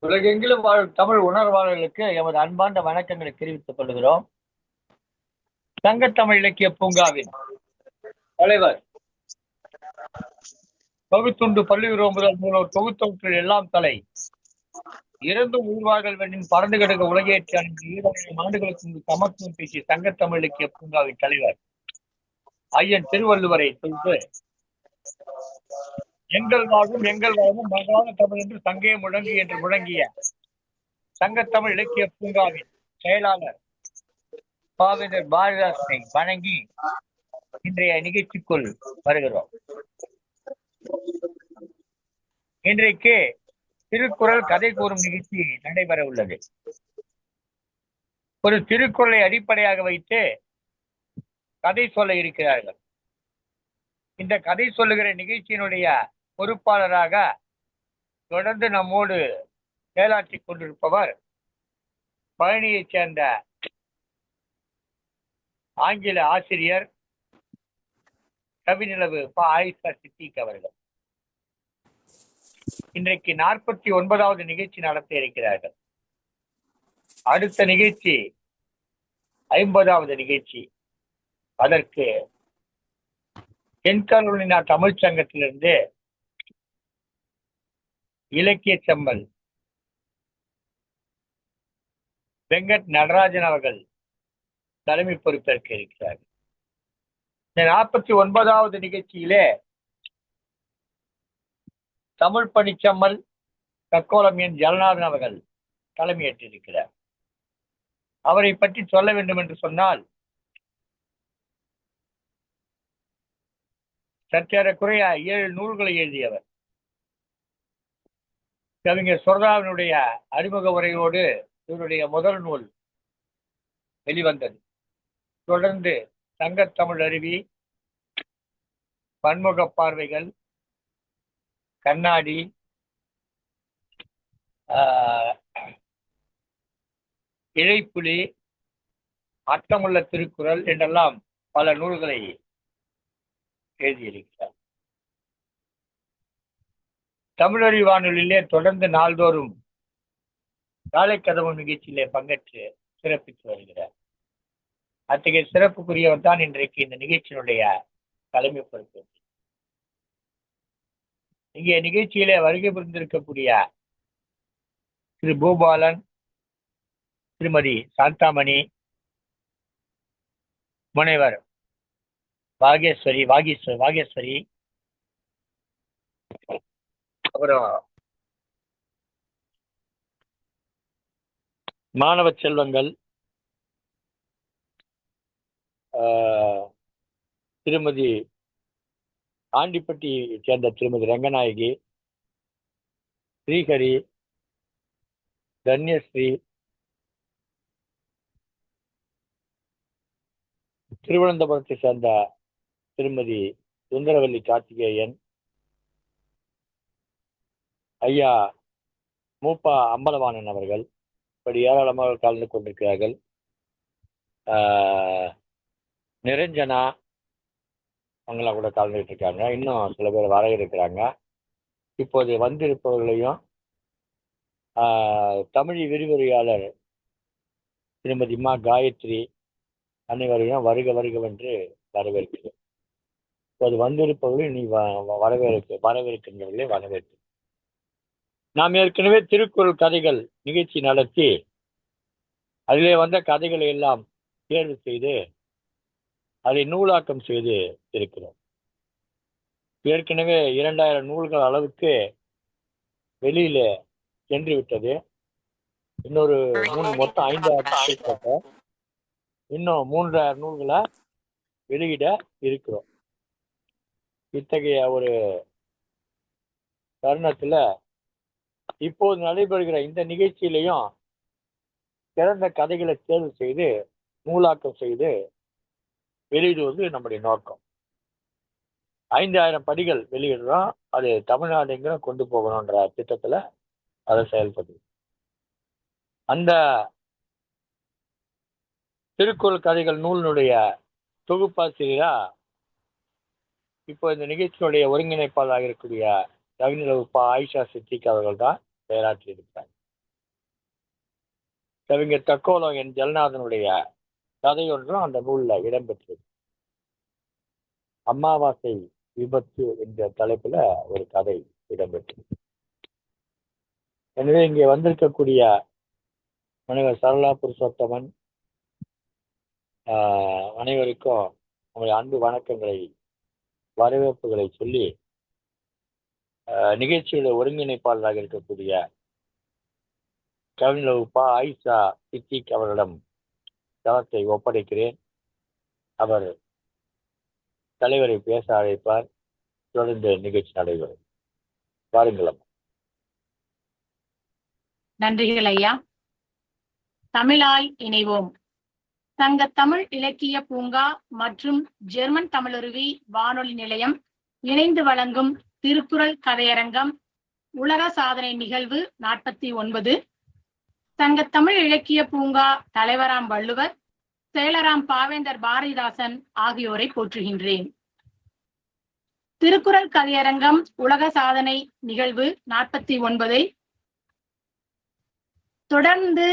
உலகெங்கிலும் வாழும் தமிழ் உணர்வாளர்களுக்கு எமது அன்பார்ந்த வணக்கங்களை தெரிவித்துக் கொள்கிறோம். சங்கத்தமிழ் இலக்கிய பூங்காவின் தலைவர் பகுத்துண்டு பள்ளியுறவு முதல் மூலவர் தொகுத்தொற்றில் எல்லாம் தலை இறந்தும் உயிர்வாழ்கள் வேண்டின் பறந்து கிடக்க உலகேற்றி அணிந்து 2000 ஆண்டுகளுக்கு முன்பு சமத்துவம் பேசிய சங்கத்தமிழ் இலக்கிய பூங்காவின் தலைவர் ஐயன் திருவள்ளுவரை தொகுத்து எங்கள் வாழ்வும் எங்கள் வாழ்வும் மகாத தமிழ் என்று சங்கே முழங்கு என்று முழங்கிய சங்கத்தமிழ் இலக்கிய பூங்காவின் செயலாளர் பாவேந்தர் பாரதிதாசனை வணங்கி இன்றைய நிகழ்ச்சிக்குள் வருகிறோம். இன்றைக்கு திருக்குறள் கதை கூறும் நிகழ்ச்சி நடைபெற உள்ளது. ஒரு திருக்குறளை அடிப்படையாக வைத்து கதை சொல்ல இருக்கிறார்கள். இந்த கதை சொல்லுகிற நிகழ்ச்சியினுடைய பொறுப்பாளராக தொடர்ந்து நம்மோடு செயலாற்றிக் கொண்டிருப்பவர் பழனியைச் சேர்ந்த ஆங்கில ஆசிரியர் கவிநிலவு ஆயிஷா சித்திக் அவர்கள். இன்றைக்கு 49வது நிகழ்ச்சி நடத்த இருக்கிறார்கள். அடுத்த நிகழ்ச்சி 50வது நிகழ்ச்சி. அதற்கு தென்கருளினா தமிழ் சங்கத்திலிருந்து இலக்கிய செம்மல் வெங்கட் நடராஜன் அவர்கள் தலைமை பொறுப்பேற்க இருக்கிறார்கள். இந்த 49வது நிகழ்ச்சியிலே தமிழ் பணிச்சம்மல் தக்கோலம் என் ஜலநாதன் அவர்கள் தலைமையேற்றிருக்கிறார். அவரை பற்றி சொல்ல வேண்டும் என்று சொன்னால், சற்றேறக்குறைய 7 நூல்களை எழுதியவர். கவிஞர் சுரதாவினுடைய அறிமுக உரையோடு இவருடைய முதல் நூல் வெளிவந்தது. தொடர்ந்து சங்கத்தமிழ் அருவி, பன்முக பார்வைகள், கண்ணாடி, இழைப்புலி, அர்த்தமுள்ள திருக்குறள் என்றெல்லாம் பல நூல்களை எழுதியிருக்கிறார். தமிழறி வானொலியிலே தொடர்ந்து நாள்தோறும் காலை கதவு நிகழ்ச்சியிலே பங்கேற்று சிறப்பித்து வருகிறார். அத்தகைய சிறப்புக்குரியவர் தான் இன்றைக்கு இந்த நிகழ்ச்சியினுடைய தலைமை பொறுப்பு. இங்கே நிகழ்ச்சியிலே வருகை புரிந்திருக்கக்கூடிய திரு பூபாலன், திருமதி சாந்தாமணி, முனைவர் வாகேஸ்வரி, அப்புறம் மாணவ செல்வங்கள் திருமதி ஆண்டிப்பட்டியை சேர்ந்த திருமதி ரங்கநாயகி, ஸ்ரீஹரி, தன்யஸ்ரீ, திருவனந்தபுரத்தை சேர்ந்த திருமதி சுந்தரவல்லி கார்த்திகேயன், ஐயா மூப்பா அம்பலவாணன் அவர்கள் இப்படி ஏராளமாக கலந்து கொண்டிருக்கிறார்கள். நிரஞ்சனா அவங்களாம் கூட கலந்துட்டு இருக்காங்க. இன்னும் சில பேர் வர இருக்கிறாங்க. இப்போது வந்திருப்பவர்களையும் தமிழ் விரிவுரையாளர் திருமதி மா காயத்ரி அனைவரையும் வருக வருகவென்று வரவேற்கிறேன். இப்போது வந்திருப்பவர்கள் நீ வரவேற்கின்றவர்களே வரவேற்று. நாம் ஏற்கனவே திருக்குறள் கதைகள் நிகழ்ச்சி நடத்தி அதிலே வந்த கதைகளை எல்லாம் தேர்வு செய்து அதை நூலாக்கம் செய்து இருக்கிறோம். ஏற்கனவே 2000 நூல்கள் அளவுக்கு வெளியில சென்று விட்டது. இன்னொரு மொத்தம் 5 இன்னும் 3000 நூல்களை வெளியிட இருக்கிறோம். இத்தகைய ஒரு தருணத்துல இப்போது நடைபெறுகிற இந்த நிகழ்ச்சியிலையும் சிறந்த கதைகளை தேர்வு செய்து நூலாக்கம் செய்து வெளியிடுவது நம்முடைய நோக்கம். 5000 படிகள் வெளியிடுறோம். அது தமிழ்நாடு எங்கேயும் கொண்டு போகணுன்ற திட்டத்துல அதை செயல்படுது. அந்த திருக்குறள் கதைகள் நூலினுடைய தொகுப்பாசிரியரா இப்போ இந்த நிகழ்ச்சியினுடைய ஒருங்கிணைப்பாளராக இருக்கக்கூடிய கவிநிலவு ஆயிஷா சித்திக் அவர்கள் தான் செயலாற்றி இருக்கிறார். கவிஞர் தக்கோலம் என் ஜெகநாதனுடைய கதை ஒன்றும் அந்த நூல்ல இடம்பெற்றது. அமாவாசை விபத்து என்ற தலைப்புல ஒரு கதை இடம்பெற்றது. எனவே இங்கே வந்திருக்கக்கூடிய முனைவர் சரளா புருஷோத்தமன் அனைவருக்கும் உங்களுடைய அன்பு வணக்கங்களை, வரவேற்புகளை சொல்லி நிகழ்ச்சியோட ஒருங்கிணைப்பாளராக இருக்கக்கூடிய கவிஞர் உப்பா ஆயிஷா சித்திக் அவர்களிடம் தளத்தை ஒப்படைக்கிறேன். அவர் தலைவரை பேச அழைப்பார். தொடர்ந்து நிகழ்ச்சி நடைபெறும். வாருங்களம். நன்றிகள் ஐயா. தமிழாய் இணைவோம். சங்க தமிழ் இலக்கிய பூங்கா மற்றும் ஜெர்மன் தமிழருவி வானொலி நிலையம் இணைந்து வழங்கும் திருக்குறள் கதையரங்கம் உலக சாதனை நிகழ்வு 49. சங்க தமிழ் இலக்கிய பூங்கா தலைவராம் வள்ளுவர், செயலராம் பாவேந்தர் பாரதிதாசன் ஆகியோரை போற்றுகின்றேன். திருக்குறள் கதையரங்கம் உலக சாதனை நிகழ்வு 49 தொடர்ந்து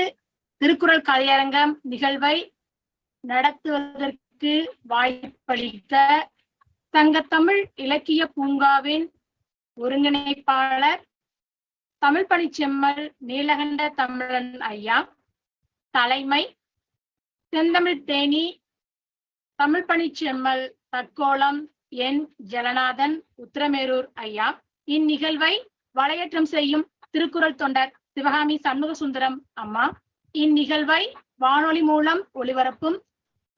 திருக்குறள் கதையரங்கம் நிகழ்வை நடத்துவதற்கு வாய்ப்பளித்த சங்கத்தமிழ் இலக்கிய பூங்காவின் ஒருங்கிணைப்பாளர் தமிழ் பணிச்செம்மல் நீலகண்ட தமிழன் ஐயா, தலைமை செந்தமிழ் தேனி தமிழ் பணிச்செம்மல் தக்கோலம் என் ஜெகநாதன் உத்திரமேரூர் ஐயா, இந்நிகழ்வை வலையேற்றம் செய்யும் திருக்குறள் தொண்டர் சிவகாமி சண்முக சுந்தரம் அம்மா, இந்நிகழ்வை வானொலி மூலம் ஒளிபரப்பும்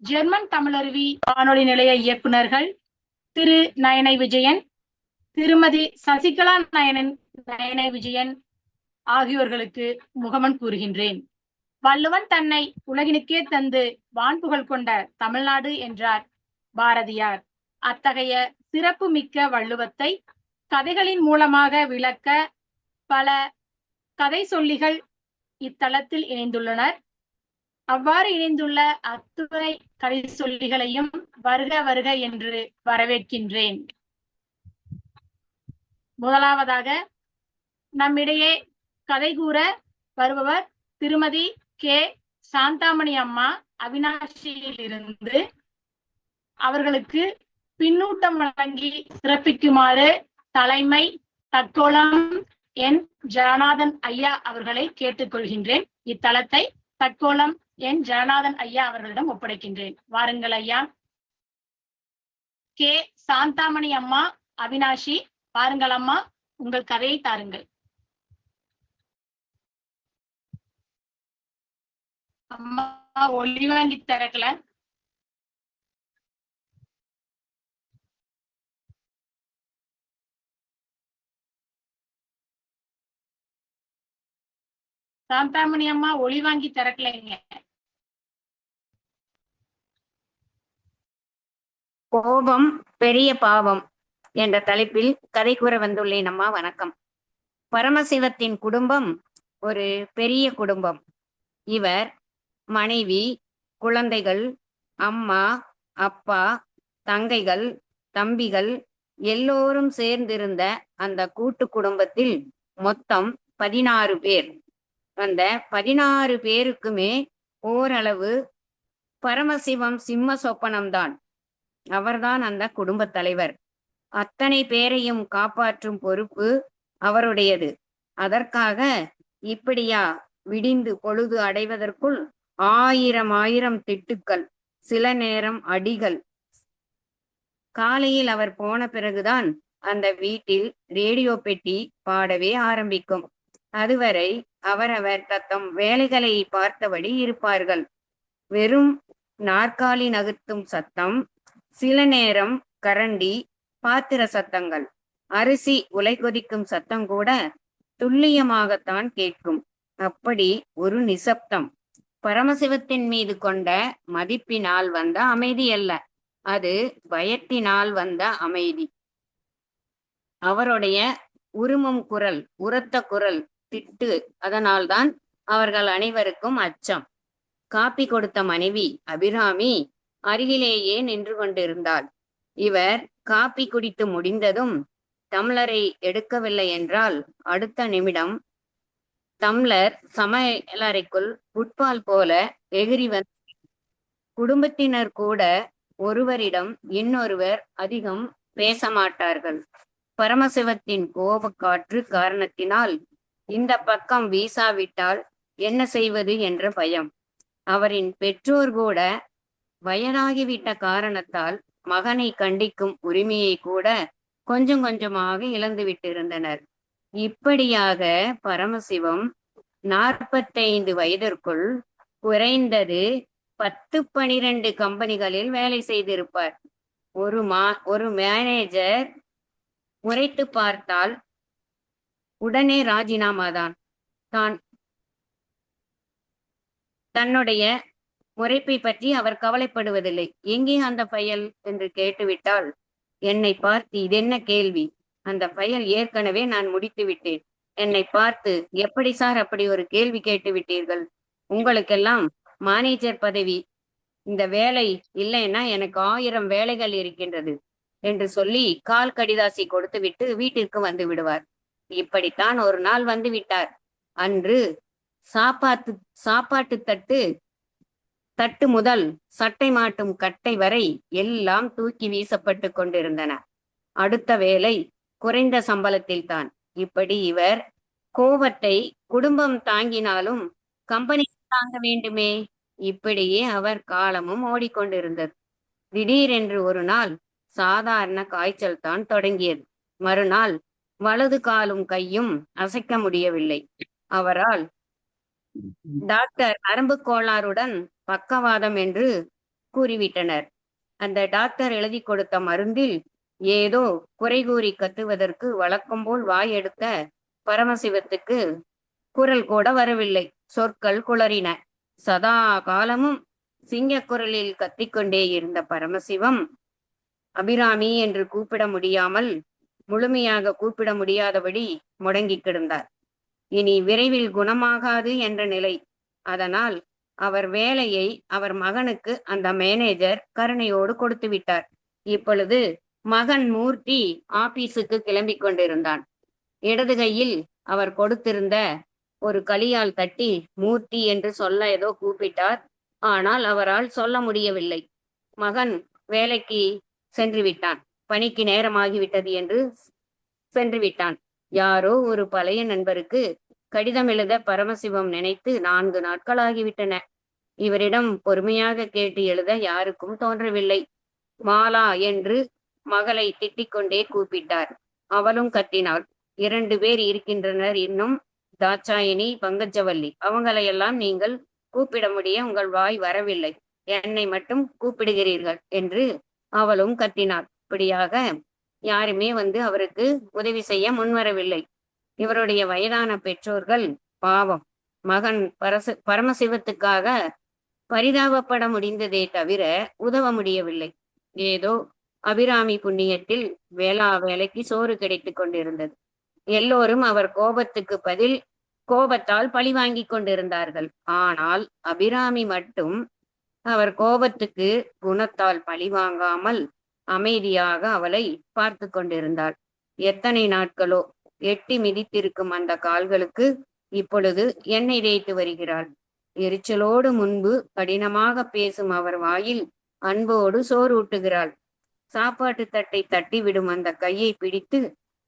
ஜெர்மன் தமிழருவி வானொலி நிலைய இயக்குநர்கள் திரு நயனை விஜயன், திருமதி சசிகலா நயனை விஜயன் ஆகியோர்களுக்கு முகமன் கூறுகின்றேன். வள்ளுவன் தன்னை உலகினுக்கே தந்து வான்புகழ் கொண்ட தமிழ்நாடு என்றார் பாரதியார். அத்தகைய சிறப்பு மிக்க வள்ளுவத்தை கதைகளின் மூலமாக விளக்க பல கதை சொல்லிகள் இத்தலத்தில் இணைந்துள்ளனர். அவ்வாறு இணைந்துள்ள அத்துணை கதை சொல்லிகளையும் வருக வருக என்று வரவேற்கின்றேன். முதலாவதாக நம்மிடையே கதை கூற வருபவர் திருமதி கே சாந்தாமணி அம்மா, அவினாஷியில் இருந்து. அவர்களுக்கு பின்னூட்டம் வழங்கி சிறப்பிக்குமாறு தலைமை தக்கோலம் என் ஜெகநாதன் ஐயா அவர்களை கேட்டுக்கொள்கின்றேன். இத்தலத்தை தக்கோலம் என் ஜெகநாதன் ஐயா அவர்களிடம் ஒப்படைக்கின்றேன். வாருங்கள் ஐயா. கே சாந்தாமணி அம்மா, அவினாஷி, பாருங்கள் அம்மா, உங்கள் கதையை தாருங்கள். அம்மா ஒளி வாங்கி திறக்கல. சாந்தாமணி அம்மா ஒளி வாங்கி திறக்கலைங்க. கோபம் பெரிய பாவம் என்ற தலைப்பில் கதை கூற வந்துள்ளேன் அம்மா. வணக்கம். பரமசிவத்தின் குடும்பம் ஒரு பெரிய குடும்பம். இவர் மனைவி, குழந்தைகள், அம்மா, அப்பா, தங்கைகள், தம்பிகள் எல்லோரும் சேர்ந்திருந்த அந்த கூட்டு குடும்பத்தில் மொத்தம் 16 பேர். அந்த 16 பேருக்குமே ஓரளவு பரமசிவம் சிம்ம சொப்பனம்தான். அவர்தான் அந்த குடும்ப தலைவர். அத்தனை பேரையும் காப்பாற்றும் பொறுப்பு அவருடையது. அதற்காக இப்படியா விடிந்து பொழுது அடைவதற்குள் ஆயிரம் திட்டுக்கள், சில நேரம் அடிகள். காலையில் அவர் போன பிறகுதான் அந்த வீட்டில் ரேடியோ பெட்டி பாடவே ஆரம்பிக்கும். அதுவரை அவரவர் தத்தம் வேலைகளை பார்த்தபடி இருப்பார்கள். வெறும் நாற்காலி நகர்த்தும் சத்தம், சில நேரம் கரண்டி பாத்திர சத்தங்கள், அரிசி உலை கொதிக்கும் சத்தம் கூட துல்லியமாகத்தான் கேட்கும். அப்படி ஒரு நிசப்தம். பரமசிவத்தின் மீது கொண்ட மதிப்பினால் வந்த அமைதி அல்ல, அது பயத்தினால் வந்த அமைதி. அவருடைய உருமும் குரல், உரத்த குரல், திட்டு, அதனால்தான் அவர்கள் அனைவருக்கும் அச்சம். காப்பி கொடுத்த மனைவி அபிராமி அருகிலேயே நின்று கொண்டிருந்தாள். இவர் காப்பி குடித்து முடிந்ததும் டம்ளரை எடுக்கவில்லை என்றால் அடுத்த நிமிடம் டம்ளர் சமையலறைக்குள் ஃபுட்பால் போல எகிரி வந்து குடும்பத்தினர் கூட ஒருவரிடம் இன்னொருவர் அதிகம் பேச மாட்டார்கள். பரமசிவத்தின் கோபக்காற்று காரணத்தினால் இந்த பக்கம் வீசாவிட்டால் என்ன செய்வது என்ற பயம். அவரின் பெற்றோர் கூட வயதாகிவிட்ட காரணத்தால் மகனை கண்டிக்கும் உரிமையை கூட கொஞ்சம் கொஞ்சமாக இழந்து விட்டிருந்தனர். இப்படியாக பரமசிவம் 45 வயதிற்குள் குறைந்தது 10-12 கம்பெனிகளில் வேலை செய்திருப்பார். ஒரு மேனேஜர் முறைத்து பார்த்தால் உடனே ராஜினாமா தான். தன்னுடைய முறைப்பை பற்றி அவர் கவலைப்படுவதில்லை. எங்கே அந்த ஃபைல் என்று கேட்டுவிட்டால் என்னை பார்த்து இதென்ன கேள்வி, அந்த ஃபைல் ஏற்கனவே நான் முடித்து விட்டேன். என்னை பார்த்து எப்படி சார் அப்படி ஒரு கேள்வி கேட்டு விட்டீர்கள், உங்களுக்கெல்லாம் மேனேஜர் பதவி, இந்த வேலை இல்லைன்னா எனக்கு 1000 வேலைகள் இருக்கின்றது என்று சொல்லி கால் கடிதாசி கொடுத்து விட்டு வீட்டிற்கு வந்து விடுவார். இப்படித்தான் ஒரு நாள் வந்து விட்டார். அன்று சாப்பாட்டு தட்டு முதல் சட்டை மாட்டும் கட்டை வரை எல்லாம் தூக்கி வீசப்பட்டு கொண்டிருந்தன. அடுத்த வேலை குறைந்த சம்பளத்தில் தான். இப்படி இவர் கோபத்தை குடும்பம் தாங்கினாலும் கம்பெனி தாங்க வேண்டுமே. இப்படியே அவர் காலமும் ஓடிக்கொண்டிருந்தது. திடீரென்று ஒரு நாள் சாதாரண காய்ச்சல் தான் தொடங்கியது. மறுநாள் வலது காலும் கையும் அசைக்க முடியவில்லை. அவரால் டாக்டர் நரம்பு கோளாறுடன் பக்கவாதம் என்று கூறிவிட்டனர். அந்த டாக்டர் எழுதி கொடுத்த மருந்தில் ஏதோ குறை கூறி கத்துவதற்கு வழக்கம் போல் வாய் எடுத்த பரமசிவத்துக்கு குரல் கூட வரவில்லை. சொற்கள் குளறின. சதா காலமும் சிங்க குரலில் கத்திக்கொண்டே இருந்த பரமசிவம் அபிராமி என்று கூப்பிட முடியாமல், முழுமையாக கூப்பிட முடியாதபடி முடங்கி கிடந்தார். இனி விரைவில் குணமாகாது என்ற நிலை. அதனால் அவர் வேலையை அவர் மகனுக்கு அந்த மேனேஜர் கருணையோடு கொடுத்து விட்டார். இப்பொழுது மகன் மூர்த்தி ஆபீஸுக்கு கிளம்பி கொண்டிருந்தான். இடது கையில் அவர் கொடுத்திருந்த ஒரு களியால் தட்டி மூர்த்தி என்று சொல்ல ஏதோ கூப்பிட்டார். ஆனால் அவரால் சொல்ல முடியவில்லை. மகன் வேலைக்கு சென்று விட்டான். பணிக்கு நேரமாகிவிட்டது என்று சென்று விட்டான். யாரோ ஒரு பழைய நண்பருக்கு கடிதம் எழுத பரமசிவம் நினைத்து 4 நாட்களாகிவிட்டன. இவரிடம் பொறுமையாக கேட்டு எழுத யாருக்கும் தோன்றவில்லை. மாலா என்று மகளை திட்டிக் கொண்டே கூப்பிட்டார். அவளும் கத்தினாள். 2 பேர் இருக்கின்றனர் இன்னும், தாட்சாயினி, பங்கஜவல்லி. அவங்களையெல்லாம் நீங்கள் கூப்பிட முடிய உங்கள் வாய் வரவில்லை, என்னை மட்டும் கூப்பிடுகிறீர்கள் என்று அவளும் கத்தினாள். இப்படியாக யாருமே அவருக்கு உதவி செய்ய முன்வரவில்லை. இவருடைய வயதான பெற்றோர்கள் பாவம் மகன் பரமசிவத்துக்காக பரிதாபப்பட முடிந்ததே தவிர உதவ முடியவில்லை. ஏதோ அபிராமி புண்ணியத்தில் வேலைக்கு சோறு கிடைத்து கொண்டிருந்தது. எல்லோரும் அவர் கோபத்துக்கு பதில் கோபத்தால் பழி வாங்கி கொண்டிருந்தார்கள். ஆனால் அபிராமி மட்டும் அவர் கோபத்துக்கு குணத்தால் பழி வாங்காமல் அமைதியாக அவளை பார்த்து கொண்டிருந்தாள். எத்தனை நாட்களோ எட்டி மிதித்திருக்கும் அந்த கால்களுக்கு இப்பொழுது எண்ணெய் தேய்த்து வருகிறாள். எரிச்சலோடு முன்பு கடினமாக பேசும் அவர் வாயில் அன்போடு சோறு ஊட்டுகிறாள். சாப்பாட்டு தட்டை தட்டி விடும் அந்த கையை பிடித்து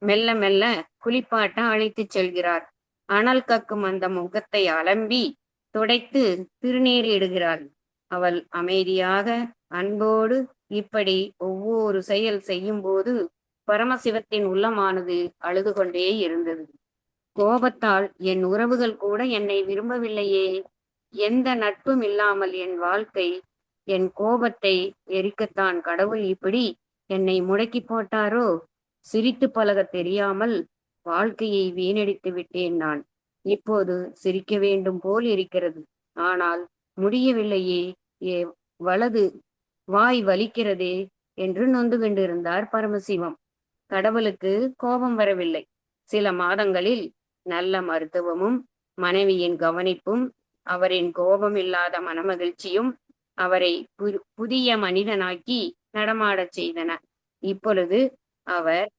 மெல்ல மெல்ல குளிப்பாட்ட அழைத்துச் செல்கிறார். அனல் கக்கும் அந்த முகத்தை அலம்பி துடைத்து திருநீர் இடுகிறாள். அவள் அமைதியாக அன்போடு இப்படி ஒவ்வொரு செயல் செய்யும் போது பரமசிவத்தின் உள்ளமானது அழுது கொண்டே இருந்தது. கோபத்தால் என் உறவுகள் கூட என்னை விரும்பவில்லையே, எந்த நட்பும் இல்லாமல் என் வாழ்க்கை, என் கோபத்தை எரிக்கத்தான் கடவுள் இப்படி என்னை முடக்கி போட்டாரோ, சிரித்து பழக தெரியாமல் வாழ்க்கையை வீணடித்து விட்டேன் நான். இப்போது சிரிக்க வேண்டும் போல் இருக்கிறது, ஆனால் முடியவில்லையே, வலது வாய் வலிக்கிறதே என்று நொந்து கொண்டிருந்தார் பரமசிவம். கடவுளுக்கு கோபம் வரவில்லை. சில மாதங்களில் நல்ல மருத்துவமும் மனைவியின் கவனிப்பும் அவரின் கோபம் இல்லாத மனமகிழ்ச்சியும் அவரை புதிய மனிதனாக்கி நடமாடச் செய்தன. இப்பொழுது அவர்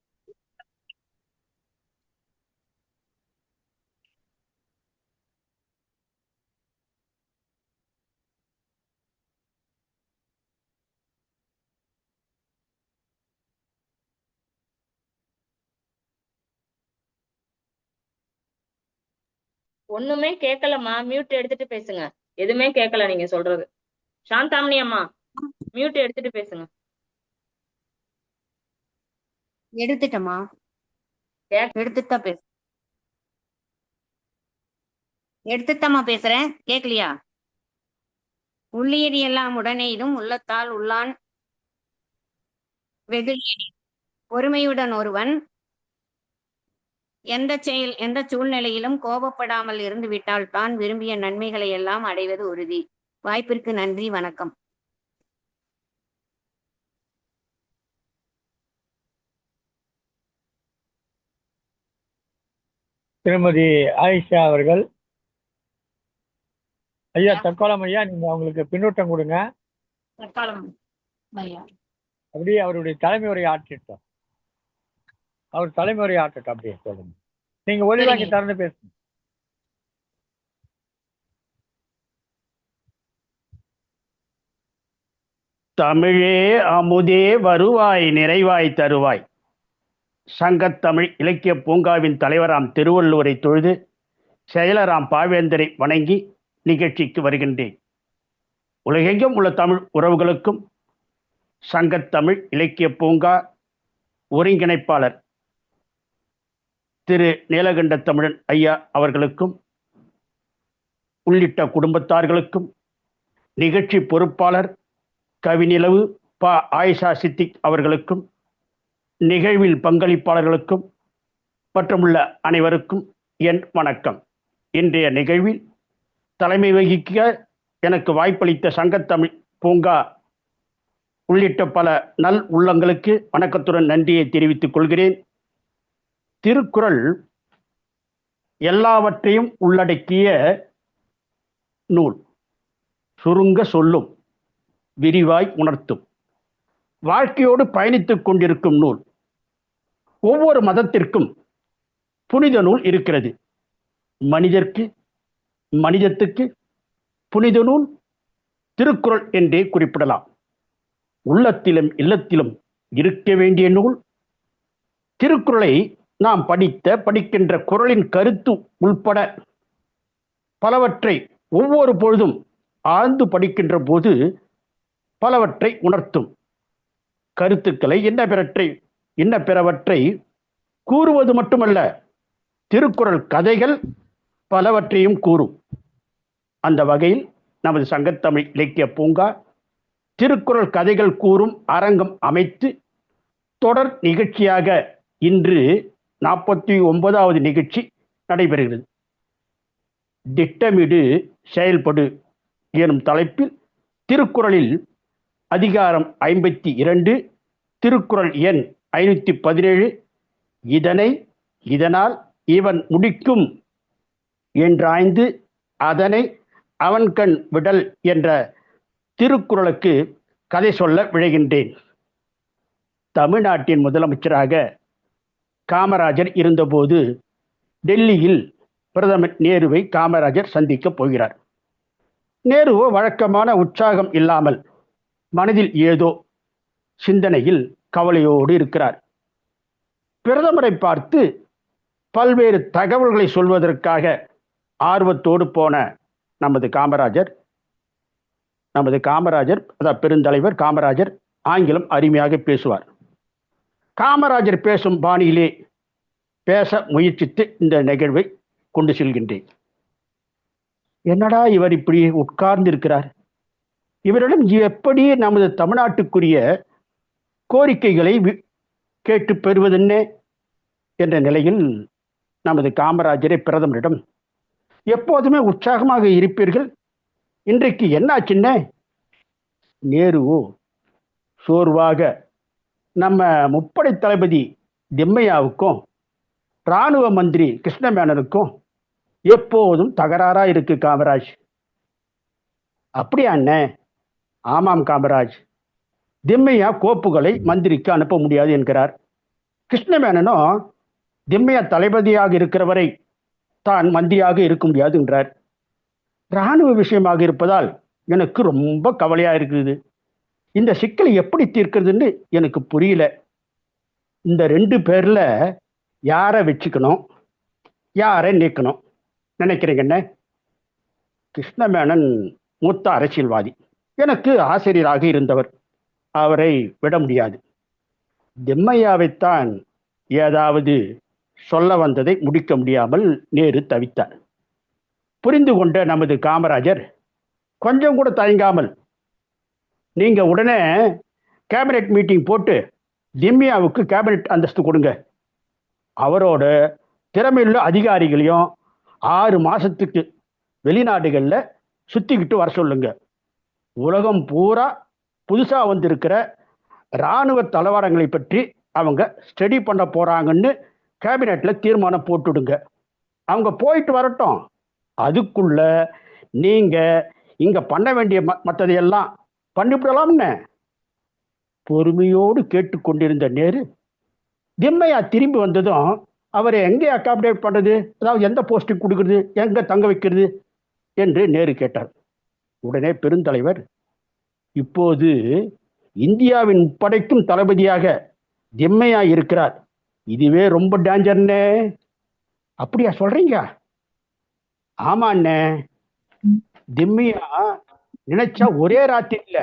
ஒண்ணுமே கேட்கலம்மா, மியூட் எடுத்துட்டு பேசுங்க. எதுவுமே கேட்கல நீங்க சொல்றது. சாந்தாமணி அம்மா, மியூட் எடுத்துட்டு பேசுங்க. எடுத்துட்டமா, எடுத்துட்டா பேச எடுத்துட்டமா பேசுறேன், கேக்கலையா? உள்ளியடி எல்லாம் உடனே இதும் உள்ளத்தால் உள்ளான் வெகுளியடி. பொறுமையுடன் ஒருவன் எந்த சூழ்நிலையிலும் கோபப்படாமல் இருந்து விட்டால் தான் விரும்பிய நன்மைகளை எல்லாம் அடைவது உறுதி. வாய்ப்பிற்கு நன்றி, வணக்கம். திருமதி ஆயிஷா அவர்கள். ஐயா தற்காலம் ஐயா, நீங்க அவங்களுக்கு பின்னூட்டம் கொடுங்க. அப்படியே அவருடைய தலைமை உரை ஆற்றிட்டோம். அவர் தலைமை உரை ஆற்றட்டும். அப்படியே சொல்லுங்க. நீங்க ஒளி வாங்கி திறந்து பேசுங்க. தமிழே அமுதே வருவாய் நிறைவாய் தருவாய். சங்கத்தமிழ் இலக்கிய பூங்காவின் தலைவராம் திருவள்ளுவரை தொழுது செயலராம் பாவேந்தரை வணங்கி நிகழ்ச்சிக்கு வருகின்றேன். உலகெங்கும் உள்ள தமிழ் உறவுகளுக்கும் சங்கத்தமிழ் இலக்கிய பூங்கா ஒருங்கிணைப்பாளர் திரு நீலகண்ட தமிழன் ஐயா அவர்களுக்கும் உள்ளிட்ட குடும்பத்தார்களுக்கும் நிகழ்ச்சி பொறுப்பாளர் கவிநிலவு ப. ஆயிஷா சித்திக் அவர்களுக்கும் நிகழ்வில் பங்களிப்பாளர்களுக்கும் மற்றுமுள்ள அனைவருக்கும் என் வணக்கம். இன்றைய நிகழ்வில் தலைமை வகிக்க எனக்கு வாய்ப்பளித்த சங்கத்தமிழ் பூங்கா உள்ளிட்ட பல நல் உள்ளங்களுக்கு வணக்கத்துடன் நன்றியை தெரிவித்துக் கொள்கிறேன். திருக்குறள் எல்லாவற்றையும் உள்ளடக்கிய நூல். சுருங்க சொல்லும், விரிவாய் உணர்த்தும், வாழ்க்கையோடு பயணித்துக் கொண்டிருக்கும் நூல். ஒவ்வொரு மதத்திற்கும் புனித நூல் இருக்கிறது. மனிதத்துக்கு புனித நூல் திருக்குறள் என்றே குறிப்பிடலாம். உள்ளத்திலும் இல்லத்திலும் இருக்க வேண்டிய நூல் திருக்குறளை நாம் படிக்கின்ற குறளின் கருத்து உள்பட பலவற்றை ஒவ்வொரு பொழுதும் ஆழ்ந்து படிக்கின்ற போது பலவற்றை உணர்த்தும். கருத்துக்களை என்ன பிறவற்றை கூறுவது மட்டுமல்ல, திருக்குறள் கதைகள் பலவற்றையும் கூறும். அந்த வகையில் நமது சங்கத்தமிழ் இலக்கிய பூங்கா திருக்குறள் கதைகள் கூறும் அரங்கம் அமைத்து தொடர் நிகழ்ச்சியாக இன்று 49வது நிகழ்ச்சி நடைபெறுகிறது. திட்டமிடு செயல்படு எனும் தலைப்பில் திருக்குறளில் அதிகாரம் 52, திருக்குறள் எண் 517, இதனால் இவன் முடிக்கும் என்றாய்ந்து அதனை அவன் கண் விடல் என்ற திருக்குறளுக்கு கதை சொல்ல விழைகின்றேன். தமிழ்நாட்டின் முதலமைச்சராக காமராஜர் இருந்தபோது டெல்லியில் பிரதமர் நேருவை காமராஜர் சந்திக்கப் போகிறார். நேருவோ வழக்கமான உற்சாகம் இல்லாமல் மனதில் ஏதோ சிந்தனையில் கவலையோடு இருக்கிறார். பிரதமரை பார்த்து பல்வேறு தகவல்களை சொல்வதற்காக ஆர்வத்தோடு போன நமது காமராஜர், அதாவது பெருந்தலைவர் காமராஜர் ஆங்கிலம் அருமையாக பேசுவார். காமராஜர் பேசும் பாணியிலே பேச முயற்சித்து இந்த நிகழ்வை கொண்டு செல்கின்றேன். என்னடா இவர் இப்படி உட்கார்ந்து இருக்கிறார், இவரிடம் எப்படி நமது தமிழ்நாட்டுக்குரிய கோரிக்கைகளை கேட்டு பெறுவதென்ன என்ற நிலையில் நமது காமராஜரை பிரதமரிடம், எப்போதுமே உற்சாகமாக இருப்பீர்கள், இன்றைக்கு என்னாச்சுன்ன? நேருவோ சோர்வாக, நம்ம முப்படை தளபதி திம்மையாவுக்கும் இராணுவ மந்திரி கிருஷ்ணமேனனுக்கும் எப்போதும் தகராறா இருக்கு காமராஜ். அப்படியா அண்ணன்? ஆமாம் காமராஜ், திம்மையா கோப்புகளை மந்திரிக்கு அனுப்ப முடியாது என்கிறார். கிருஷ்ணமேனனும் திம்மையா தளபதியாக இருக்கிறவரை தான் மந்திரியாக இருக்க முடியாது என்றார். இராணுவ விஷயமாக இருப்பதால் எனக்கு ரொம்ப கவலையா இருக்குது. இந்த சிக்கலை எப்படி தீர்க்கிறதுன்னு எனக்கு புரியல. இந்த 2 பேர்ல யாரை வச்சுக்கணும், யாரை நீக்கணும்? நினைக்கிறீங்கண்ணே? கிருஷ்ணமேனன் மூத்த அரசியல்வாதி, எனக்கு ஆசிரியராக இருந்தவர். அவரை விட முடியாது. திம்மையாவைத்தான் ஏதாவது சொல்ல வந்ததை முடிக்க முடியாமல் நேரு தவித்தார். புரிந்து கொண்ட நமது காமராஜர் கொஞ்சம் கூட தயங்காமல், நீங்க உடனே கேபினெட் மீட்டிங் போட்டு திம்மியாவுக்கு கேபினெட் அந்தஸ்து கொடுங்க, அவரோட திறமையுள்ள அதிகாரிகளையும் 6 மாசத்துக்கு வெளிநாடுகளில் சுத்திக்கிட்டு வர சொல்லுங்க, உலகம் பூரா புதுசா வந்திருக்கிற இராணுவ தளவாடங்களை பற்றி அவங்க ஸ்டடி பண்ண போறாங்கன்னு கேபினெட்ல தீர்மானம் போட்டுடுங்க, அவங்க போயிட்டு வரட்டும், அதுக்குள்ள நீங்க இங்க பண்ண வேண்டிய மற்றதையெல்லாம் பண்ணிவிடலாம்னு பொறுமையோடு கேட்டுக்கொண்டிருந்த நேரு, திம்மையா திரும்பி வந்ததும் அவரை எங்கே அகாமடேட் பண்றது, அதாவது எந்த போஸ்டிங் கொடுக்கறது, எங்க தங்க வைக்கிறது என்று நேரு கேட்டார். உடனே பெருந்தலைவர், இப்போது இந்தியாவின் படைக்கும் தளபதியாக திம்மையா இருக்கிறார், இதுவே ரொம்ப டேஞ்சர்னே. அப்படியா சொல்றீங்க? ஆமா அண்ணே, திம்மியா நினைச்சா ஒரே ராத்திரியில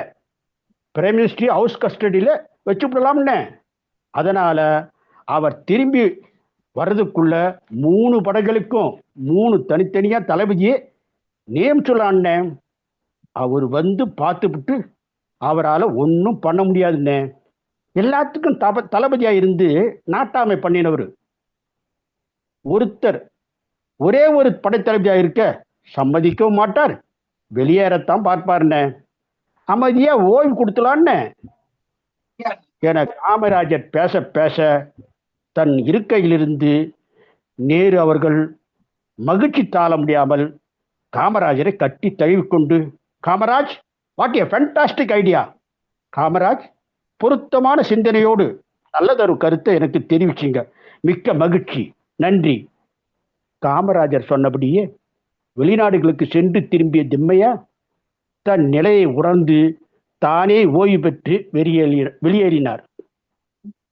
பிரைம் மினிஸ்டர் ஹவுஸ் கஸ்டடியில வச்சுவிடலாம்னு. அதனால அவர் திரும்பி வர்றதுக்குள்ள 3 படைகளுக்கும் 3 தனித்தனியா தளபதியே நியமிச்சுலான்னு. அவர் வந்து பார்த்துவிட்டு அவரால் ஒன்றும் பண்ண முடியாதுன்னு. எல்லாத்துக்கும் தளபதியா இருந்து நாட்டாமை பண்ணினவர் ஒருத்தர் ஒரே ஒரு படைத்தளபதியா இருக்க சம்மதிக்கவும் மாட்டார், வெளியேறத்தான் பார்ப்பார்னு. அமைதியா ஓய்வு கொடுத்தலான்னு என காமராஜர் பேச பேச தன் இருக்கையிலிருந்து நேரு அவர்கள் மகிழ்ச்சி தாழ முடியாமல் காமராஜரை கட்டி தழுவிக்கொண்டு, Kamaraj, what a fantastic idea. Kamaraj, பொருத்தமான சிந்தனையோடு நல்லதொரு கருத்தை எனக்கு தெரிவிச்சிங்க, மிக்க மகிழ்ச்சி, நன்றி. காமராஜர் சொன்னபடியே வெளிநாடுகளுக்கு சென்று திரும்பிய திம்மையா தன் நிலையை உணர்ந்து தானே ஓய்வு பெற்று வெளியேறினார்.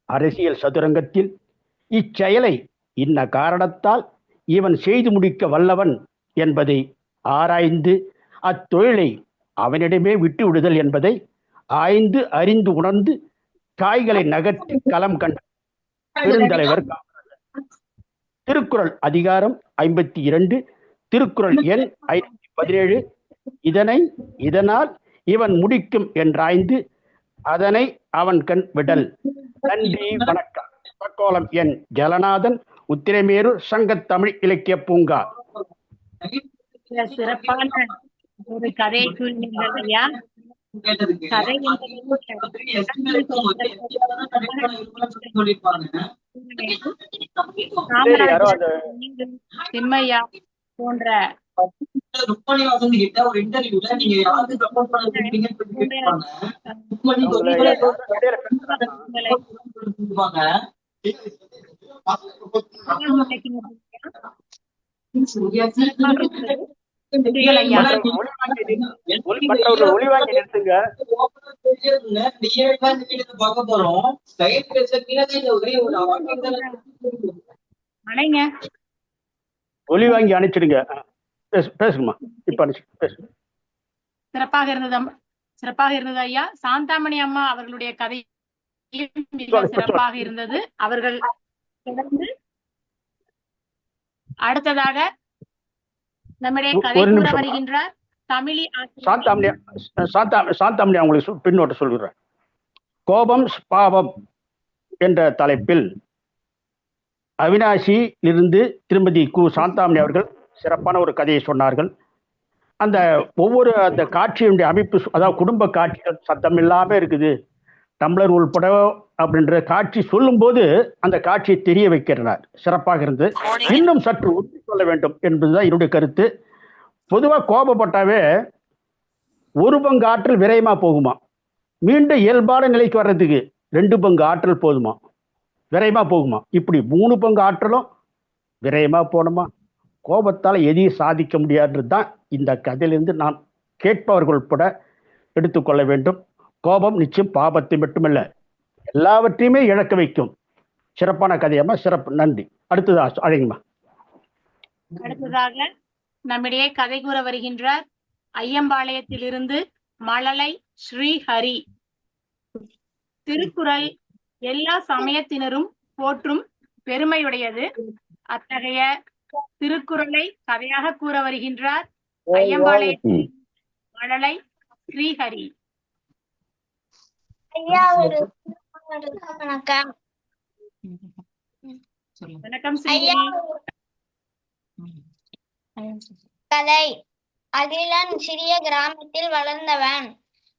அரசியல் சதுரங்கத்தில் இச்செயலை இன்ன காரணத்தால் இவன் செய்து முடிக்க வல்லவன் என்பதை ஆராய்ந்து அத்தொழிலை அவனிடமே விட்டு விடுதல் என்பதை ஆய்ந்து அறிந்து உணர்ந்து காய்களை நகர்த்தி களம் கண்ட பெருந்தலைவர் காமராஜர். திருக்குறள் அதிகாரம் 52, திருக்குறள் எண் 517, இதனால் இவன் முடிக்கும் என்றாய்ந்து அதனை அவன் கண் விடல். நன்றி, வணக்கம். பக்கோலம் என் ஜலநாதன், உத்திரமேரூர் சங்கத்தமிழ் இலக்கிய பூங்கா. சிறப்பான ஒரு கதையை கூறினீர்கள் ஐயா. கதை திம்மையா போன்ற ஒலி வாங்கி அனுப்பிச்சிடுங்க. பேசுமா, இப்ப பேசு. சிறப்பாக இருந்தது ஐயா. சாந்தாமணி அம்மா அவர்களுடைய கதை சிறப்பாக இருந்தது. அவர்கள் தொடர்ந்து அடுத்ததாக நம்முடைய கதை கூற வருகின்றார் தமிழி சாந்தாமணி அவங்களுக்கு பின்னோட்ட சொல்கிறேன். கோபம் பாவம் என்ற தலைப்பில் அவினாசியிலிருந்து திருமதி கு சாந்தாமணி அவர்கள் சிறப்பான ஒரு கதையை சொன்னார்கள். அந்த ஒவ்வொரு அந்த காட்சியினுடைய அமைப்பு, அதாவது குடும்ப காட்சிகள் சத்தம் இல்லாம இருக்குது, டம்ளர் உள்பட அப்படின்ற காட்சி சொல்லும்போது அந்த காட்சியை தெரிய வைக்கிறார். சிறப்பாக இருந்து இன்னும் சற்று உறுதி சொல்ல வேண்டும் என்பதுதான் என்னுடைய கருத்து. பொதுவாக கோபப்பட்டாவே 1 பங்கு ஆற்றல் விரயமா போகுமா, மீண்டும் இயல்பான நிலைக்கு வர்றதுக்கு 2 பங்கு ஆற்றல் போதுமா, விரயமா போகுமா, இப்படி 3 பங்கு ஆற்றலும் விரயமா போனோமா, கோபத்தால் எதையும் சாதிக்க முடியாதுன்றது தான் இந்த கதையிலிருந்து நாம் கேட்பவர்கள் உட்பட எடுத்துக்கொள்ள வேண்டும். கோபம் நிச்சயம் பாபத்தை மட்டுமல்ல, எல்லாவற்றையுமே இழக்க வைக்கும். சிறப்பான கதையம்மா, சிறப்பு, நன்றி. அடுத்ததா அழைங்கம்மா. அடுத்ததாக நம்மிடையே கதை கூற வருகின்றார் ஐயம்பாளையத்திலிருந்து மழலை ஸ்ரீஹரி. திருக்குறள் எல்லா சமயத்தினரும் போற்றும் பெருமையுடையது. அத்தகைய திருக்குறளை கதையாக கூற வருகின்றார் ஐயம்பாளையத்தில் மழலை ஸ்ரீஹரி. வணக்கம். வணக்கம் ஸ்ரீஹரி. கதை. அகிலன் சிறிய கிராமத்தில் வளர்ந்தவன்.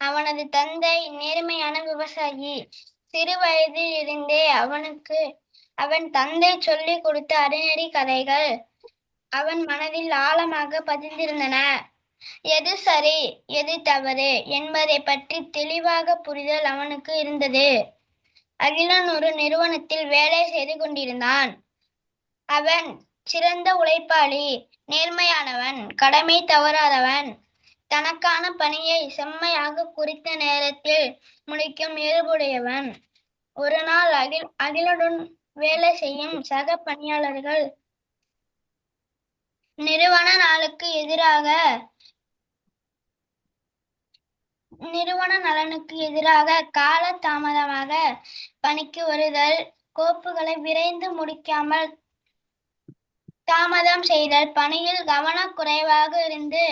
அவனது தந்தை நேர்மையான விவசாயி. சிறு வயதில் இருந்தே அவன் தந்தை சொல்லிக் கொடுத்த அறநெறி கதைகள் அவன் மனதில் ஆழமாக பதிந்திருந்தன. எது சரி எது தவறு என்பதை பற்றி தெளிவாக புரிதல் அவனுக்கு இருந்தது. அகிலன் ஒரு நிறுவனத்தில் வேலை செய்து கொண்டிருந்தான். அவன் சிறந்த உழைப்பாளி, நேர்மையானவன், கடமை தவறாதவன், தனக்கான பணியை செம்மையாக குறித்த நேரத்தில் முடிக்கும் இயல்புடையவன். ஒரு நாள் அகிலனுடன் வேலை செய்யும் சக பணியாளர்கள் நிறுவன நலனுக்கு எதிராக கால தாமதமாக பணிக்கு வருதல், கோப்புகளை விரைந்து முடிக்காமல் தாமதம் செய்தல், பணியில் கவனக்குறைவாக இருந்து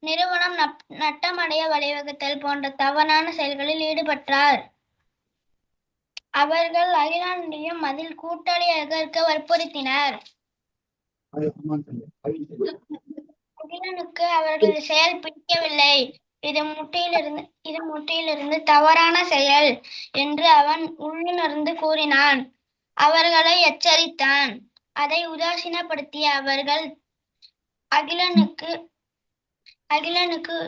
நிறுவனம் நட்டமடைய வழிவகுத்தல் போன்ற தவறான செயல்களில் ஈடுபட்டார். அவர்கள் அகிலனையும் அதில் கூட்டாளியாக இருக்க வற்புறுத்தினர். அகிலனுக்கு அவர்கள் செயல் பிடிக்கவில்லை. இது முற்றிலிருந்து தவறான செயல் என்று அவன் உள்ளுணர்ந்து கூறினான். அவர்களை எச்சரித்தான். அதை உதாசீனப்படுத்திய அவர்கள் அகிலனுக்கு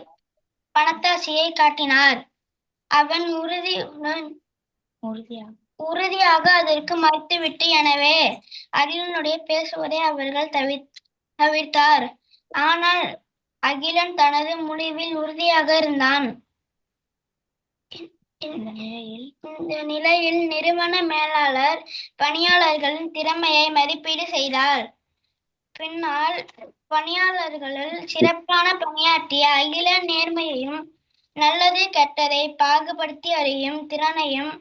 பணத்தாசையை காட்டினார். அவன் உறுதியாக அதற்கு மறுத்துவிட்டு, எனவே அகிலனுடைய பேசுவதை அவர்கள் தவிர்த்தார். ஆனால் அகிலன் தனது முடிவில் உறுதியாக இருந்தான். இந்த நிலையில் நிறுவன மேலாளர் பணியாளர்களின் திறமையை மதிப்பீடு செய்தார். பின்னால் பணியாளர்களில் சிறப்பான பணியாற்றிய அகிலன் நேர்மையையும் நல்லது கெட்டதை பாகுபடுத்தி அறியும் திறனையும்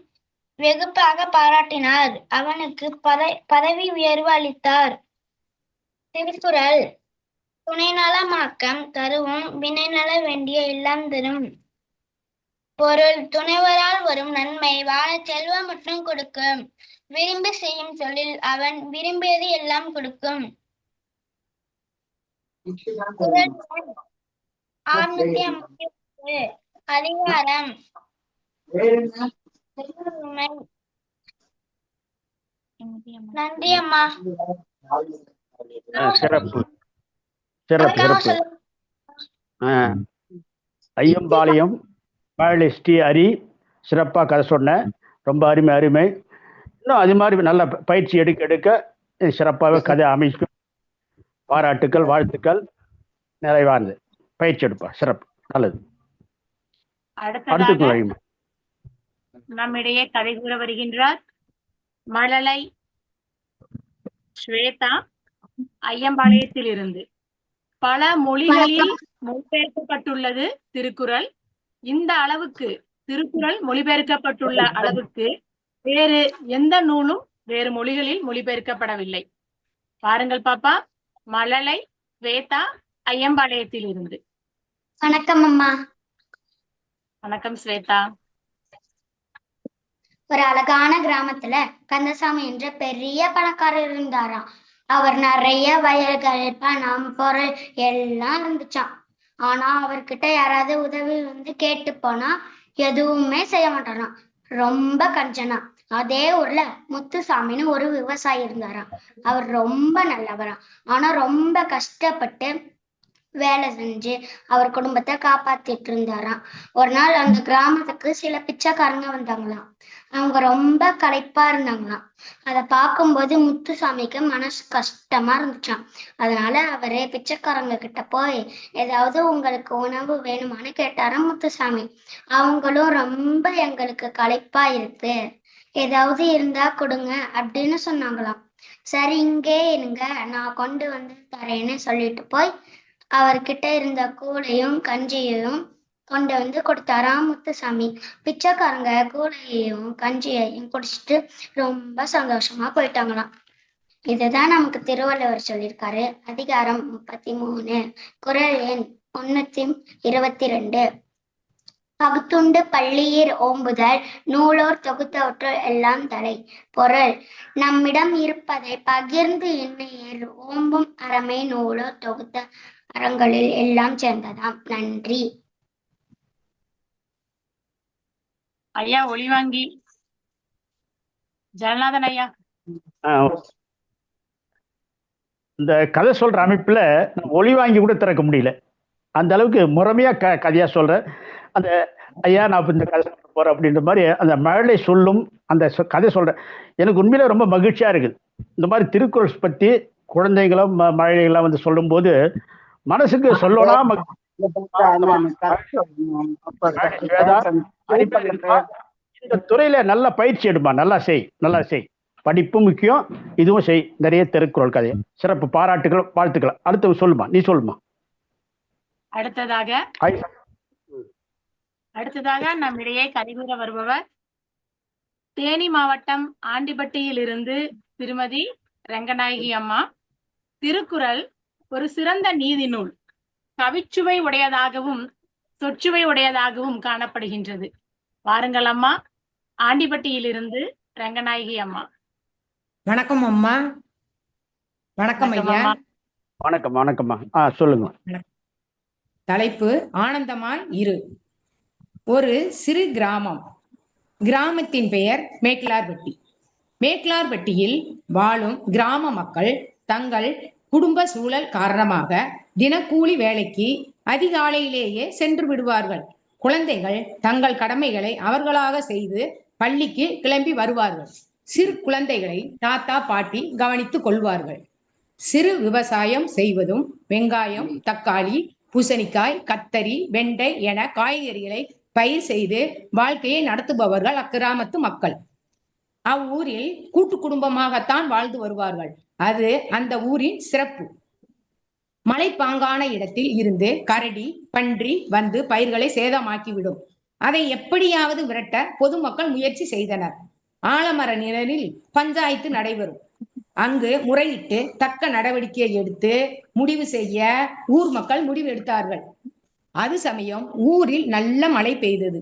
வெகுப்பாக பாராட்டினார். அவனுக்கு பதவி உயர்வு அளித்தார். திருக்குறள். துணைநலமாக்கம் தருவும் வினைநல வேண்டிய எல்லாம் தரும். பொருள். துணைவரால் வரும் நன்மை வாழ செல்வம் மட்டும் கொடுக்கும். விரும்பி செய்யும் தொழில் அவன் விரும்பியது எல்லாம் கொடுக்கும். குறள் 651. அதிகாரம். நன்றி அம்மா. சிறப்பு சிறப்பு சிறப்பு. ஐயம்பாளையம் மழலை ஸ்ரீஹரி சிறப்பாக கதை சொன்ன. ரொம்ப அருமை அருமை. இன்னும் அது மாதிரி நல்ல பயிற்சி எடுக்க சிறப்பாக கதை அமைக்கும். பாராட்டுக்கள், வாழ்த்துக்கள். நிறைவானது. பயிற்சி எடுப்பா. சிறப்பு. நல்லது. அடுத்ததாக நம்மிடையே கதை கூற வருகின்றார் மழலை ஸ்வேதா ஐயம்பாளையத்தில் இருந்து. பல மொழிகளில் மொழிபெயர்க்கப்பட்டுள்ளது திருக்குறள். இந்த அளவுக்கு திருக்குறள் மொழிபெயர்க்கப்பட்டுள்ள அளவுக்கு வேறு எந்த நூலும் வேறு மொழிகளில் மொழிபெயர்க்கப்படவில்லை. பாருங்கள் பாப்பா. மழலை ஸ்வேதா ஐயம்பாளையத்தில் இருந்து. வணக்கம் அம்மா. வணக்கம் ஸ்வேதா. ஒரு அழகான கிராமத்துல கந்தசாமி என்ற பெரிய பணக்காரர் இருந்தாராம். அவர் நிறைய வயல்கள், பணம், பொருள் எல்லாம் இருந்துச்சான். ஆனா அவர்கிட்ட யாராவது உதவி கேட்டு போனா எதுவுமே செய்ய மாட்டாராம். ரொம்ப கஞ்சனா. அதே ஊர்ல முத்துசாமின்னு ஒரு விவசாயி இருந்தாராம். அவர் ரொம்ப நல்லவராம். ஆனா ரொம்ப கஷ்டப்பட்டு வேலை செஞ்சு அவர் குடும்பத்தை காப்பாத்திட்டு இருந்தாராம். ஒரு நாள் அந்த கிராமத்துக்கு சில பிச்சைக்காரங்க வந்தாங்களாம். அவங்க ரொம்ப களைப்பா இருந்தாங்களாம். அதை பார்க்கும்போது முத்துசாமிக்கு மனசு கஷ்டமா இருந்துச்சான். அதனால அவரு பிச்சைக்காரங்க கிட்ட போய் ஏதாவது உங்களுக்கு உணவு வேணுமான்னு கேட்டாராம் முத்துசாமி. அவங்களும் ரொம்ப எங்களுக்கு களைப்பா இருக்கு, ஏதாவது இருந்தா கொடுங்க அப்படின்னு சொன்னாங்களாம். சரி, இங்கே இருங்க, நான் கொண்டு வந்து தரேன்னு சொல்லிட்டு போய் அவர்கிட்ட இருந்த கூடையும் கஞ்சியையும் கொண்டு வந்து கொடுத்தாராம் முத்துசாமி. பிச்சைக்காரங்க கூடையையும் கஞ்சியையும் குடிச்சிட்டு ரொம்ப சந்தோஷமா போயிட்டாங்களாம். இதுதான் நமக்கு திருவள்ளுவர் சொல்லியிருக்காரு. அதிகாரம் 33, குறள் எண் 122. பகுத்துண்டு பள்ளியிற் ஓம்புதல் நூலோர் தொகுத்தவற்றுள் எல்லாம் தலை. பொருள்: நம்மிடம் இருப்பதை பகிர்ந்து எண்ணுயிர் ஓம்பும் அறமே நூலோர் தொகுத்த அறங்களில் எல்லாம் சேர்ந்ததாம். நன்றி. ஐயா ஒளிவாங்கி ஜெகநாதன் ஐயா. இந்த கதை சொல்ற அமைப்புல ஒளி வாங்கி கூட திறக்க முடியல. அந்த அளவுக்கு முறைமையா கதையா சொல்ற அந்த ஐயா நான் இப்ப இந்த கதை சொல்ல போறேன் அப்படின்ற மாதிரி அந்த மழலை சொல்லும் அந்த கதை சொல்றேன். எனக்கு உண்மையில ரொம்ப மகிழ்ச்சியா இருக்குது. இந்த மாதிரி திருக்குறள் பத்தி குழந்தைங்களும் மழலைகளும் வந்து சொல்லும் போது மனசுக்கு சொல்லலாம். இந்த துறையில நல்ல பயிற்சி எடுமா, நல்லா செய். படிப்பு முக்கியம், இதுவும் செய். நிறைய திருக்குறள் கதை சிறப்பு, பாராட்டுகள், வாழ்த்துக்கள். அடுத்து சொல்லுமா, நீ சொல்லுமா. அடுத்ததாக நம்மிடையே கதிகூற வருபவர் தேனி மாவட்டம் ஆண்டிப்பட்டியில் இருந்து திருமதி ரங்கநாயகி அம்மா. திருக்குறள் ஒரு சிறந்த நீதி நூல். கவிச்சுவை உடையதாகவும் சொற்சுவை உடையதாகவும் காணப்படுகின்றது. வாருங்கள் அம்மா. ஆண்டிப்பட்டியிலிருந்து ரங்கநாயகி அம்மா. வணக்கம் அம்மா. வணக்கம் ஐயா. வணக்கம்மா. சொல்லுங்க. தலைப்பு: ஆனந்தமாய் இரு. ஒரு சிறு கிராமம். கிராமத்தின் பெயர் மேக்லார்பட்டி. மேக்லார்பட்டியில் வாழும் கிராம மக்கள் தங்கள் குடும்ப சூழல் காரணமாக தினக்கூலி வேலைக்கு அதிகாலையிலேயே சென்று விடுவார்கள். குழந்தைகள் தங்கள் கடமைகளை அவர்களாக செய்து பள்ளிக்கு கிளம்பி வருவார்கள். சிறு குழந்தைகளை தாத்தா பாட்டி கவனித்துக் கொள்வார்கள். சிறு விவசாயம் செய்வதும் வெங்காயம், தக்காளி, பூசணிக்காய், கத்தரி, வெண்டை என காய்கறிகளை பயிர் செய்து வாழ்க்கையை நடத்துபவர்கள் அக்கிராமத்து மக்கள். அவ்வூரில் கூட்டு குடும்பமாகத்தான் வாழ்ந்து வருவார்கள். அது அந்த ஊரின் சிறப்பு. மலைப்பாங்கான இடத்தில் இருந்து கரடி, பன்றி வந்து பயிர்களை சேதமாக்கிவிடும். அதை எப்படியாவது விரட்ட பொதுமக்கள் முயற்சி செய்தனர். ஆலமர நிழலில் பஞ்சாயத்து நடைபெறும். அங்கு முறையிட்டு தக்க நடவடிக்கையை எடுத்து முடிவு செய்ய ஊர் மக்கள் முடிவு எடுத்தார்கள். அது சமயம் ஊரில் நல்ல மழை பெய்தது.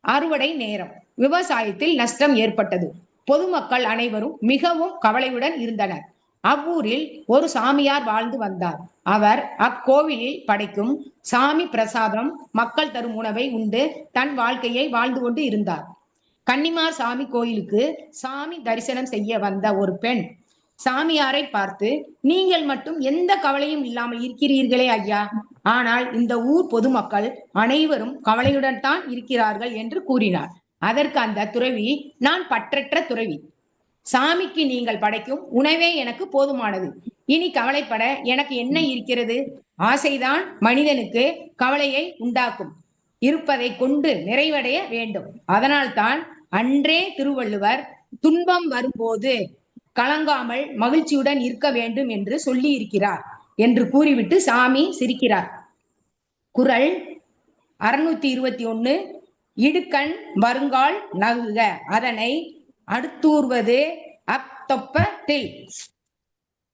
அறுவடை நேரம். விவசாயத்தில் நஷ்டம் ஏற்பட்டது. பொதுமக்கள் அனைவரும் மிகவும் கவலையுடன் இருந்தனர். அவ்வூரில் ஒரு சாமியார் வாழ்ந்து வந்தார். அவர் அக்கோவிலில் படைக்கும் சாமி பிரசாதம், மக்கள் தரும் உணவை உண்டு தன் வாழ்க்கையை வாழ்ந்து கொண்டு இருந்தார். கன்னிமார் சாமி கோயிலுக்கு சாமி தரிசனம் செய்ய வந்த ஒரு பெண் சாமியாரை பார்த்து, நீங்கள் மட்டும் எந்த கவலையும் இல்லாமல் இருக்கிறீர்களே ஐயா, ஆனால் இந்த ஊர் பொதுமக்கள் அனைவரும் கவலையுடன் தான் இருக்கிறார்கள் என்று கூறினார். அதற்கு அந்த துறவி, நான் பற்றற்ற துறவி. சாமிக்கு நீங்கள் படைக்கும் உணவே எனக்கு போதுமானது. இனி கவலைப்பட எனக்கு என்ன இருக்கிறது? ஆசைதான் மனிதனுக்கு கவலையை உண்டாக்கும். இருப்பதை கொண்டு நிறைவடைய வேண்டும். அதனால்தான் அன்றே திருவள்ளுவர் துன்பம் வரும்போது கலங்காமல் மகிழ்ச்சியுடன் இருக்க வேண்டும் என்று சொல்லி இருக்கிறார் என்று கூறிவிட்டு சாமி சிரிக்கிறார். குறள் 621. இடுக்கண் வருங்கால் நகுக, அதனை அடுத்தூர்வது அத்தொப்பத்தில்.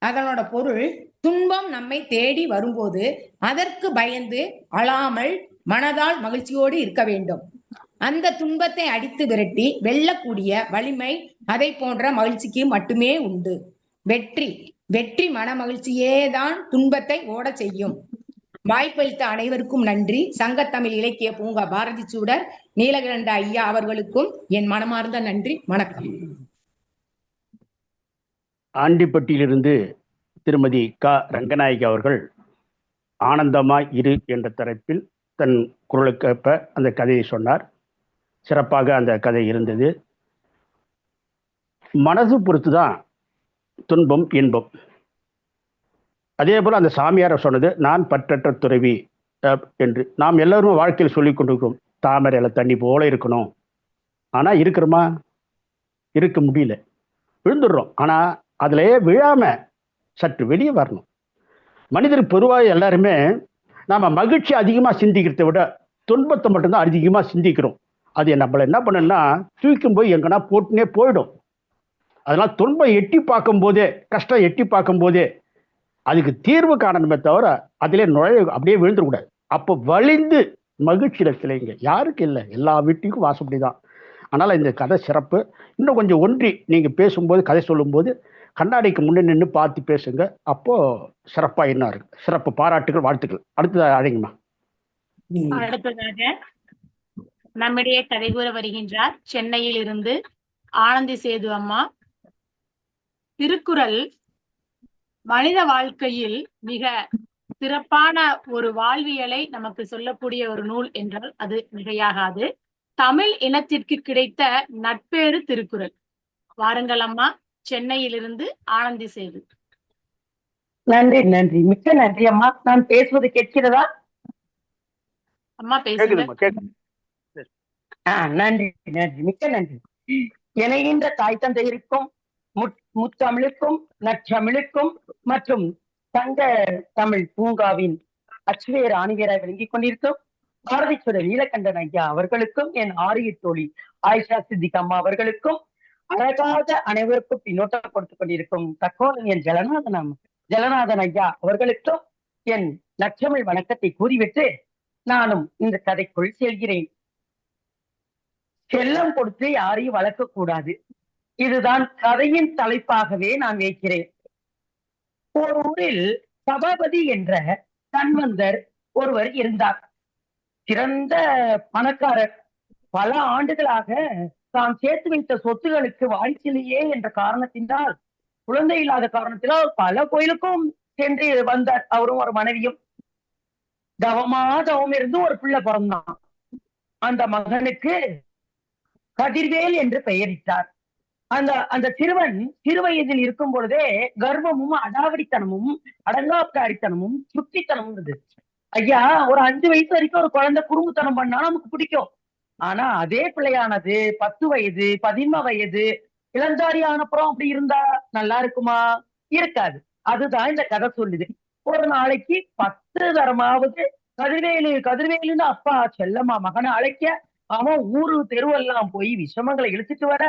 அதனோட பொருள், துன்பம் நம்மை தேடி வரும்போது அதற்கு பயந்து அழாமல் மனதால் மகிழ்ச்சியோடு இருக்க வேண்டும். அந்த துன்பத்தை அடித்து விரட்டி வெல்லக்கூடிய வலிமை அதை போன்ற மகிழ்ச்சிக்கு மட்டுமே உண்டு. வெற்றி மன மகிழ்ச்சியேதான் துன்பத்தை ஓட செய்யும். வாய்ப்பளித்த அனைவருக்கும் நன்றி. சங்கத்தமிழ் இலக்கிய பூங்கா பாரதி சூடர் நீலகண்ட ஐயா அவர்களுக்கும் என் மனமார்ந்த நன்றி. வணக்கம். ஆண்டிப்பட்டியிலிருந்து திருமதி க. ரங்கநாயகி அவர்கள் ஆனந்தமாய் இரு என்ற தலைப்பில் தன் குரலுக்கேற்ப அந்த கதையை சொன்னார். சிறப்பாக அந்த கதை இருந்தது. மனது பொறுத்து தான் துன்பம் இன்பம். அதே போல் அந்த சாமியாரை சொன்னது, நான் பற்றற்ற துறவி என்று. நாம் எல்லாரும் வாழ்க்கையில் சொல்லி கொண்டிருக்கிறோம், தாமரையில தண்ணி போல இருக்கணும். ஆனால் இருக்கிறோமா? இருக்க முடியல, விழுந்துடுறோம். ஆனால் அதிலே விழாம சற்று வெளியே வரணும். மனிதர் பொதுவாக எல்லாருமே நாம மகிழ்ச்சி அதிகமாக சிந்திக்கிறத விட துன்பத்தை மட்டும்தான் அதிகமாக சிந்திக்கிறோம். அது நம்மளை என்ன பண்ணுன்னா தூக்கும் போய் எங்கன்னா போட்டுனே போயிடும். அதனால துன்பம் எட்டி பார்க்கும் போதே, கஷ்டம் எட்டி பார்க்கும் போதே அதுக்கு தீர்வு காணணுமே தவிர அதிலே அப்படியே விழுந்துடக்கூடாது. அப்போ வலிந்து மகிழ்ச்சியில சிலைங்க யாருக்கு இல்லை, எல்லா வீட்டுக்கும் வாசப்படிதான். அதனால இந்த கதை சிறப்பு. இன்னும் கொஞ்சம் ஒன்றி நீங்க பேசும்போது, கதை சொல்லும்போது கண்ணாடிக்கு முன்னே நின்று பார்த்து பேசுங்க. அப்போ சிறப்பா என்ன இருக்கு. சிறப்பு பாராட்டுகள், வாழ்த்துக்கள். அடுத்தது அழைங்கம்மா. அடுத்ததாக நம்மிடையே கதை கூற வருகின்றார் சென்னையில் இருந்து ஆனந்தி சேது அம்மா. திருக்குறள் மனித வாழ்க்கையில் மிக சிறப்பான ஒரு வாழ்வியலை நமக்கு சொல்லக்கூடிய ஒரு நூல் என்றால் அது மிகையாகாது. தமிழ் இனத்திற்கு கிடைத்த நட்பேறு திருக்குறள். வாருங்கள் அம்மா. சென்னையிலிருந்து ஆனந்தி சேது. நன்றி நன்றி, மிக்க நன்றி அம்மா. நான் பேசுவது கேட்கிறதா அம்மா? பேசுங்க. நன்றி நன்றி, மிக்க நன்றி. இணைகின்ற தாய் தந்தையருக்கும், முத்தமிழுக்கும், நற்றமிழுக்கும் மற்றும் தங்க தமிழ் பூங்காவின் அச்சுவேர் ஆணிவேராய் விளங்கிக் கொண்டிருக்கும் பாரதீஸ்வரர் நீலகண்டன் ஐயா அவர்களுக்கும், என் ஆரிய தோழி ஆயிஷா சித்திக் அம்மா அவர்களுக்கும், அழகாக அனைவருக்கும் பின்னோட்டம் கொடுத்துக் கொண்டிருக்கும் தக்கோலன் என் ஜலநாதன் ஐயா அவர்களுக்கும் என் நற்றமிழ் வணக்கத்தை கூறிவிட்டு நானும் இந்த கதைக்குள் செல்கிறேன். செல்லம் கொடுத்து யாரையும் வளர்க்கக்கூடாது. இதுதான் கதையின் தலைப்பாகவே நான் வைக்கிறேன். ஒரு ஊரில் சபாபதி என்ற தன்வந்தர் ஒருவர் இருந்தார். சிறந்த பணக்காரர். பல ஆண்டுகளாக தான் சேர்த்து வைத்த சொத்துகளுக்கு வாரிசிலேயே என்ற காரணத்தினால், குழந்தை இல்லாத காரணத்தினால் பல கோயிலுக்கும் சென்று வந்தார். அவரும் ஒரு மனைவியும். தவம் இருந்து ஒரு பிள்ளை பிறந்தான். அந்த மகனுக்கு கதிர்வேல் என்று பெயரிட்டார். அந்த சிறுவன் சிறு வயதில் இருக்கும் பொழுதே கர்வமும் அடாவடித்தனமும் அடங்காக்காரித்தனமும் சுட்டித்தனமும் இருந்தது. ஐயா, ஒரு 5 வயசு வரைக்கும் ஒரு குழந்தை குறும்புத்தனம் பண்ணா நமக்கு பிடிக்கும். ஆனா அதே பிள்ளையானது 10 வயது 11 வயது இளந்தாரியானப்புறம் அப்படி இருந்தா நல்லா இருக்குமா? இருக்காது. அதுதான் இந்த கதை சொல்லுது. ஒரு நாளைக்கு 10 தரமாவது கதிர்வேலுன்னு அப்பா செல்லம்மா மகனை அழைக்க, அவன் ஊரு தெருவெல்லாம் போய் விஷமங்களை இழுத்துட்டு வர,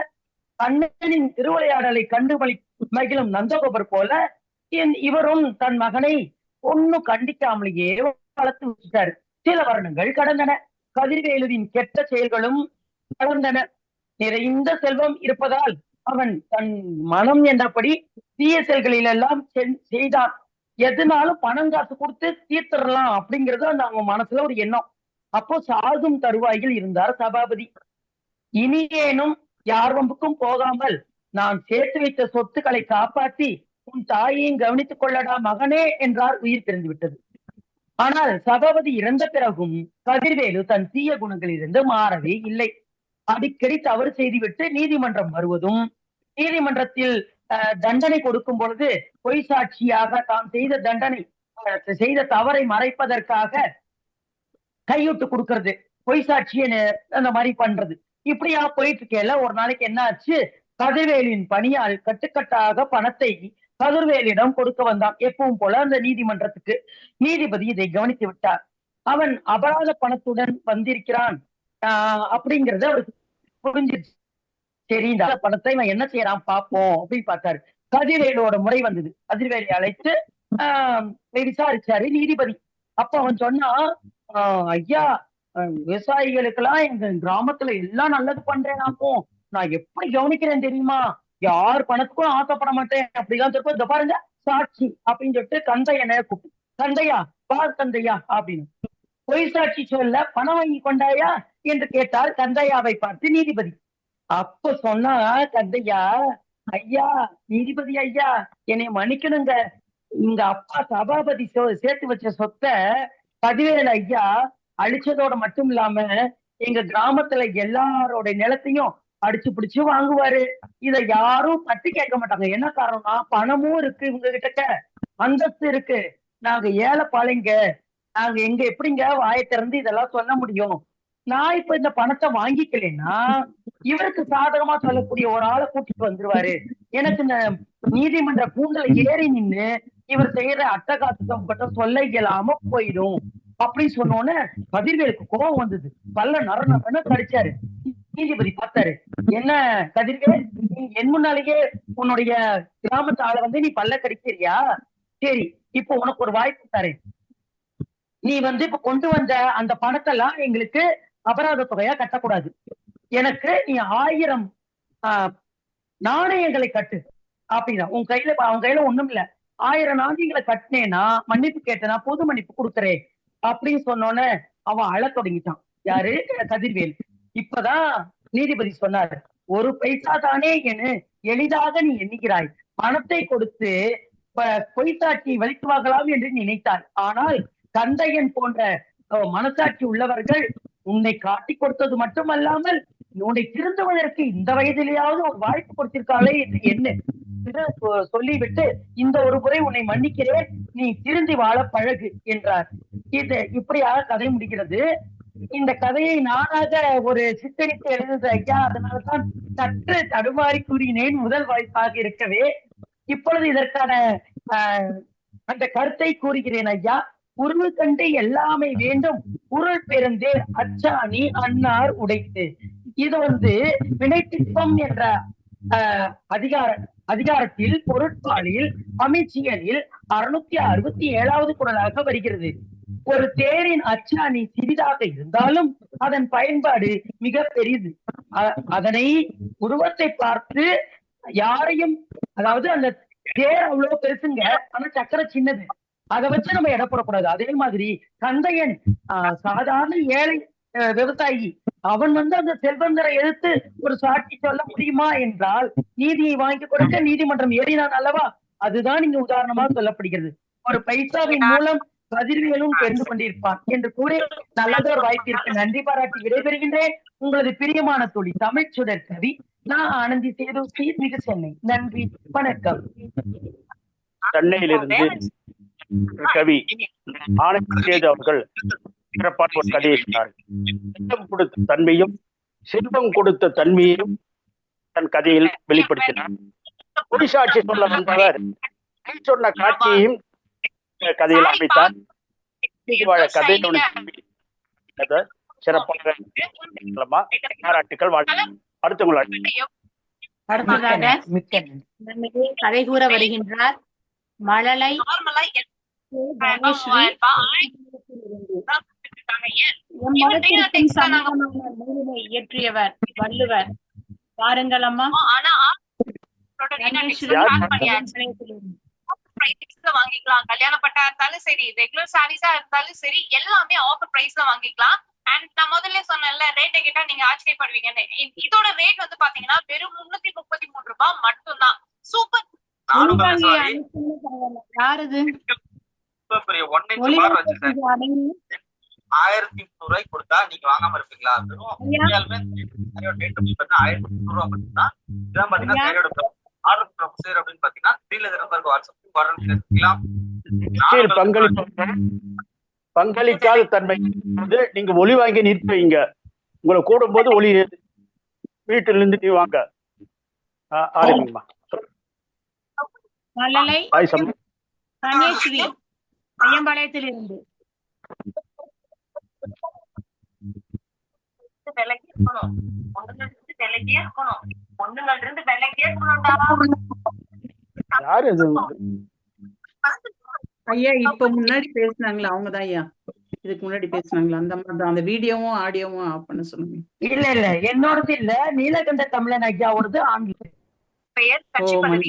கண்ணனின் திருவிளையாடலை கண்டு மகிழும் நந்தகோபர் போல இவரும் தன் மகனை ஒன்னும் கண்டிக்காமலேயே வளர்த்து வச்சுட்டாரு. சில வருடங்கள் கடந்தன. கதிர்வேலுவின் கெட்ட செயல்களும் கடந்தன. நிறைந்த செல்வம் இருப்பதால் அவன் தன் மனம் என்றபடி தீய செயல்களில் எல்லாம் செய்தான். எதுனாலும் பணம் காசு கொடுத்து தீர்த்திடலாம் அப்படிங்கிறது அந்த அவங்க மனசுல ஒரு எண்ணம். அப்போ சாகும் தருவாயில் இருந்தார் சபாபதி. இனியேனும் யார் வம்புக்கும் போகாமல் நான் சேர்த்து வைத்த சொத்துக்களை காப்பாற்றி உன் தாயையும் கவனித்துக் கொள்ளடா மகனே என்றார். உயிர் பிறந்து விட்டது. ஆனால் சபாபதி இறந்த பிறகும் கதிர்வேலு தன் தீய குணங்களிலிருந்து மாறவே இல்லை. அடிக்கடி தவறு செய்துவிட்டு நீதிமன்றம் வருவதும், நீதிமன்றத்தில் தண்டனை கொடுக்கும் பொழுது பொய் சாட்சியாக தான் செய்த தவறை மறைப்பதற்காக கையூட்டு கொடுக்கறது, பொய் சாட்சியை அந்த மாதிரி பண்றது, இப்படியா போயிட்டு இருக்கேல. ஒரு நாளைக்கு என்ன ஆச்சு, கதிர்வேலின் பணியால் கட்டுக்கட்டாக பணத்தை கதிர்வேலிடம் கொடுக்க வந்தான். எப்பவும் போல அந்த நீதிமன்றத்துக்கு. நீதிபதி இதை கவனித்து விட்டார். அவன் அபராத பணத்துடன் வந்திருக்கிறான் அப்படிங்கறது அவருக்கு புரிஞ்சிருச்சு. சரி, இந்த பணத்தை இவன் என்ன செய்யறான் பாப்போம் அப்படின்னு பார்த்தாரு. கதிர்வேலோட முறை வந்தது. கதிர்வேலை அழைத்து விசாரிச்சாரு நீதிபதி. அப்ப அவன் சொன்னா, ஐயா, விவசாயிகளுக்கெல்லாம் எங்க கிராமத்துல எல்லாம் நல்லது பண்றேனாக்கும், நான் எப்படி கவனிக்கிறேன் தெரியுமா, யார் பணத்துக்கும் ஆசைப்பட மாட்டேன் அப்படிதான் சொல்லிட்டு, இத பாருங்க சாட்சி அப்படின்னு சொல்லிட்டு கந்தையனை கூப்பிட்டு, கந்தையா பார் கந்தையா அப்படின்னு, பொய் சாட்சி சொல்ல பணம் வாங்கி கொண்டாயா என்று கேட்டார் கந்தையாவை பார்த்து நீதிபதி. அப்ப சொன்னா கந்தையா, ஐயா நீதிபதி ஐயா, என்னை மன்னிக்கணுங்க, இங்க அப்பா சபாபதி சேர்த்து வச்ச சொத்தை கதிர்வேல் ஐயா அழிச்சதோட மட்டும் இல்லாம எங்க கிராமத்துல எல்லாரோட நிலத்தையும் அடிச்சு பிடிச்சு வாங்குவாரு. இத யாரும் தட்டி கேட்க மாட்டாங்க. என்ன காரணம்னா, பணமும் இருக்கு இவங்க கிட்ட, அந்தஸ்து இருக்கு. நாங்க ஏழை பாளைங்க, நாங்க எங்க எப்படிங்க வாயை திறந்து இதெல்லாம் சொல்ல முடியும்? நான் இப்ப இந்த பணத்தை வாங்கிக்கலன்னா இவருக்கு சாதகமா சொல்லக்கூடிய ஒரு ஆளை கூட்டிட்டு வந்துருவாரு. எனக்கு இந்த நீதிமன்ற கூண்டல ஏறி நின்னு இவர் செய்யற அட்டகாசத்தை உங்ககிட்ட சொல்ல இயலாம போயிடும் அப்படின்னு சொன்னோன்னே கதிர்வேலுக்கு கோபம் வந்தது. பல்ல நரநரன்னு கடிச்சாரு. நீதிபதி பார்த்தாரு, என்ன கதிர்வேல், நீ என் முன்னாலேயே உன்னுடைய கிராமத்து ஆளை வந்து நீ பல்ல கடிக்கிறியா? சரி, இப்போ உனக்கு ஒரு வாய்ப்பு தரேன். நீ இப்ப கொண்டு வந்த அந்த பணத்தெல்லாம் எங்களுக்கு அபராத தொகையா கட்டக்கூடாது. எனக்கு நீ 1000 நாணயங்களை கட்டு அப்படின்னா. உன் கையில ஒண்ணும் இல்ல, 1000 நாணயங்களை கட்டினேன்னா மன்னிப்பு கேட்டனா பொது மன்னிப்பு கொடுக்குறேன் அப்படின்னு சொன்னோன்னே அவன் அழ தொடங்கிட்டான். யாரு? கதிர்வேல். இப்பதான் நீதிபதி சொன்னாரு, ஒரு பைசா தானே என எளிதாக நீ எண்ணுகிறாய். பணத்தை கொடுத்து பொய்சாட்சி வலிக்குவார்களாம் என்று நினைத்தாய். ஆனால் தந்தையன் போன்ற மனசாட்சி உள்ளவர்கள் உன்னை காட்டி கொடுத்தது மட்டுமல்லாமல் உன்னை திருந்துவதற்கு இந்த வயதிலேயாவது ஒரு வாய்ப்பு கொடுத்திருக்காளே என்று என்ன சொல்லிவிட்டு, இந்த ஒரு முறை உன்னை மன்னிக்கிறேன், நீ திருந்தி வாழ பழகு என்றார். இது இப்படியாக கதை முடிகிறது. இந்த கதையை நானாக ஒரு சித்தரித்து எழுதுறது ஐயா, அதனாலதான் சற்று தடுமாறி கூறினேன் முதல் வாய்ப்பாக இருக்கவே. இப்பொழுது இதற்கான அந்த கருத்தை கூறுகிறேன் ஐயா. உருவு கண்டு எல்லாமே வேண்டும், உருள் பெருந்தே அச்சாணி அன்னார் உடைத்து. இது வினைத்திட்பம் என்ற அதிகாரத்தில் பொருட்பாலில் அமைச்சியலில் 667வது குறளாக வருகிறது. ஒரு தேரின் அச்சாணி சிறிதாக இருந்தாலும் அதன் பயன்பாடு மிக பெரிது. அதனை உருவத்தை பார்த்து யாரையும், அதாவது அந்த தேர் அவ்வளவு பெருசுங்க, ஆனா சக்கரை சின்னது, அதை வச்சு நம்ம எடப்படக்கூடாது. அதே மாதிரி தந்தையன் சாதாரண ஏழை விவசாயி, அவன் அந்த செல்வந்தரை எதிர்த்து ஒரு சாட்சி சொல்ல முடியுமா என்றால் நீதியை வாங்கி கொடுக்க நீதிமன்றம் ஏறினான் அல்லவா? அதுதான் இங்கு உதாரணமாக சொல்லப்படுகிறது. ஒரு பைசாவின் மூலம் கதிர்வேலும் தெரிந்து கொண்டிருப்பான் என்று கூறி நல்லதொரு வாய்ப்பிற்கு நன்றி பாராட்டி விடைபெறுகின்றேன். உங்களது பிரியமான தோழி தமிழ் சுடர் கவி, நான் ஆனந்தி சேது, மிக சென்னை. நன்றி, வணக்கம். சென்னையிலிருந்து கவி ஆனந்தி சேது அவர்கள் சிறப்பான ஒரு கதையை சொன்னார். செல்வம் கொடுத்த தன்மையும் செல்வம் கொடுத்த தன்மையையும் தன் கதையில் வெளிப்படுத்தினார். பொய் சாட்சி சொல்ல வந்தவர் சொன்ன காட்சியையும் கதையில் அமைத்தார். கதை சிறப்பாக பாராட்டுக்கள். அடுத்ததாக கதை கூற வருகின்றார் மழலை இயற்றியவர் வள்ளுவர். பாருங்கள் அம்மா. வாங்கிக்கலாம். கல்யாண பட்டா இருந்தாலும் சரி, ரெகுலர் சாரீஸா இருந்தாலும் சரி, எல்லாமே ஆஃபர் பிரைஸ்ல வாங்கிக்கலாம். அண்ட் நான் முதல்ல சொன்னேன்ல, ரேட்டை கேட்டா நீங்க ஆச்சரியப்படுவீங்கன்னு. இதோட ரேட் பாத்தீங்கன்னா வெறும் 333 ரூபாய் மட்டும்தான். சூப்பர். யாருது? 1300 ரூபாய்க்கு கொடுத்தா நீங்க வாங்காம இருப்பீங்களா? 1300 ரூபாய் மட்டும்தான். இதான் பாத்தீங்கன்னா ஆர்டர் ப்ரொசீஜர் அப்படின்னு பாத்தீங்கன்னா கீழே நம்பருக்கு வாட்ஸ்அப் பங்களிக்காத தன்மை நீங்க ஒளி வாங்கி நிறுத்தி வைங்க. உங்களை கூடும் போது ஒளி வீட்டில இருந்து நீ வாங்க ஆரம்பிங்கம்மா. மழலை கணேஸ்வரி ஐயம்பாளையத்தில் இருந்து. விலகி இருக்கணும், ஒண்ணுல இருந்து விலகியே இருக்கணும், ஒண்ணுல இருந்து விலகியே இருக்கணும்டா. யாரு அது? ஐயா இப்ப முன்னாடி பேசினாங்களா அவங்கதான் ஐயா. இதுக்கு முன்னாடி பேசினாங்களா அந்த மாதிரி அந்த வீடியோவும் ஆடியோவும் ஆஃப் பண்ண சொல்லுங்க. இல்ல என்னோடது இல்ல, நீலகண்ட தமிழன் ஐயாவோடது ஆங்கிலம். பெயர் கட்சி பதவி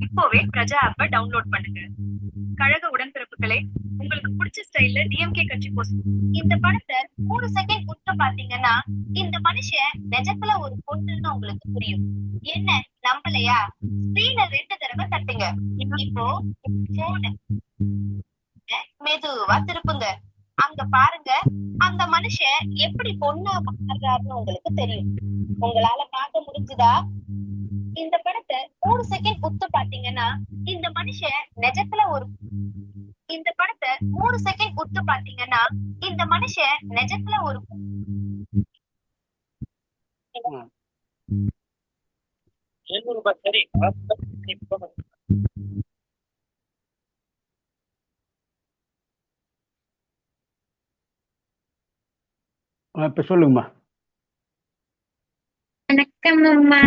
இப்போவே பிரஜா ஆப்பை டவுன்லோட் பண்ணுங்க. கழக உடன்பிறப்புகளே, உங்களுக்கு பிடிச்ச ஸ்டைல்ல டிஎம்கே கட்சி போஸ்ட். இந்த படத்தை 3 செகண்ட் உத்து பாத்தீங்கன்னா இந்த மனுஷன் நிஜத்துல ஒரு பொண்ணுன்னு உங்களுக்கு புரியும். என்ன நம்பலையா? ஸ்கிரீனை 2 தடவை தட்டுங்க. இப்போ போன மெதுவா திருப்புங்க. அங்க பாருங்க, அந்த மனுஷன் எப்படி பொண்ணா மாறுறாருன்னு உங்களுக்கு தெரியும். உங்களால பார்க்க முடிஞ்சுதா? இந்த படத்தை 3 செகண்ட் உத்து பாத்தீங்கன்னா இந்த மனுஷன் நிஜத்துல ஒரு இந்த படத்தை 3 செகண்ட் உத்து பாத்தீங்கன்னா இந்த மனுஷன் நிஜத்துல ஒரு சரி இப்ப சொல்லுங்கம்மா. வணக்கம் அம்மா.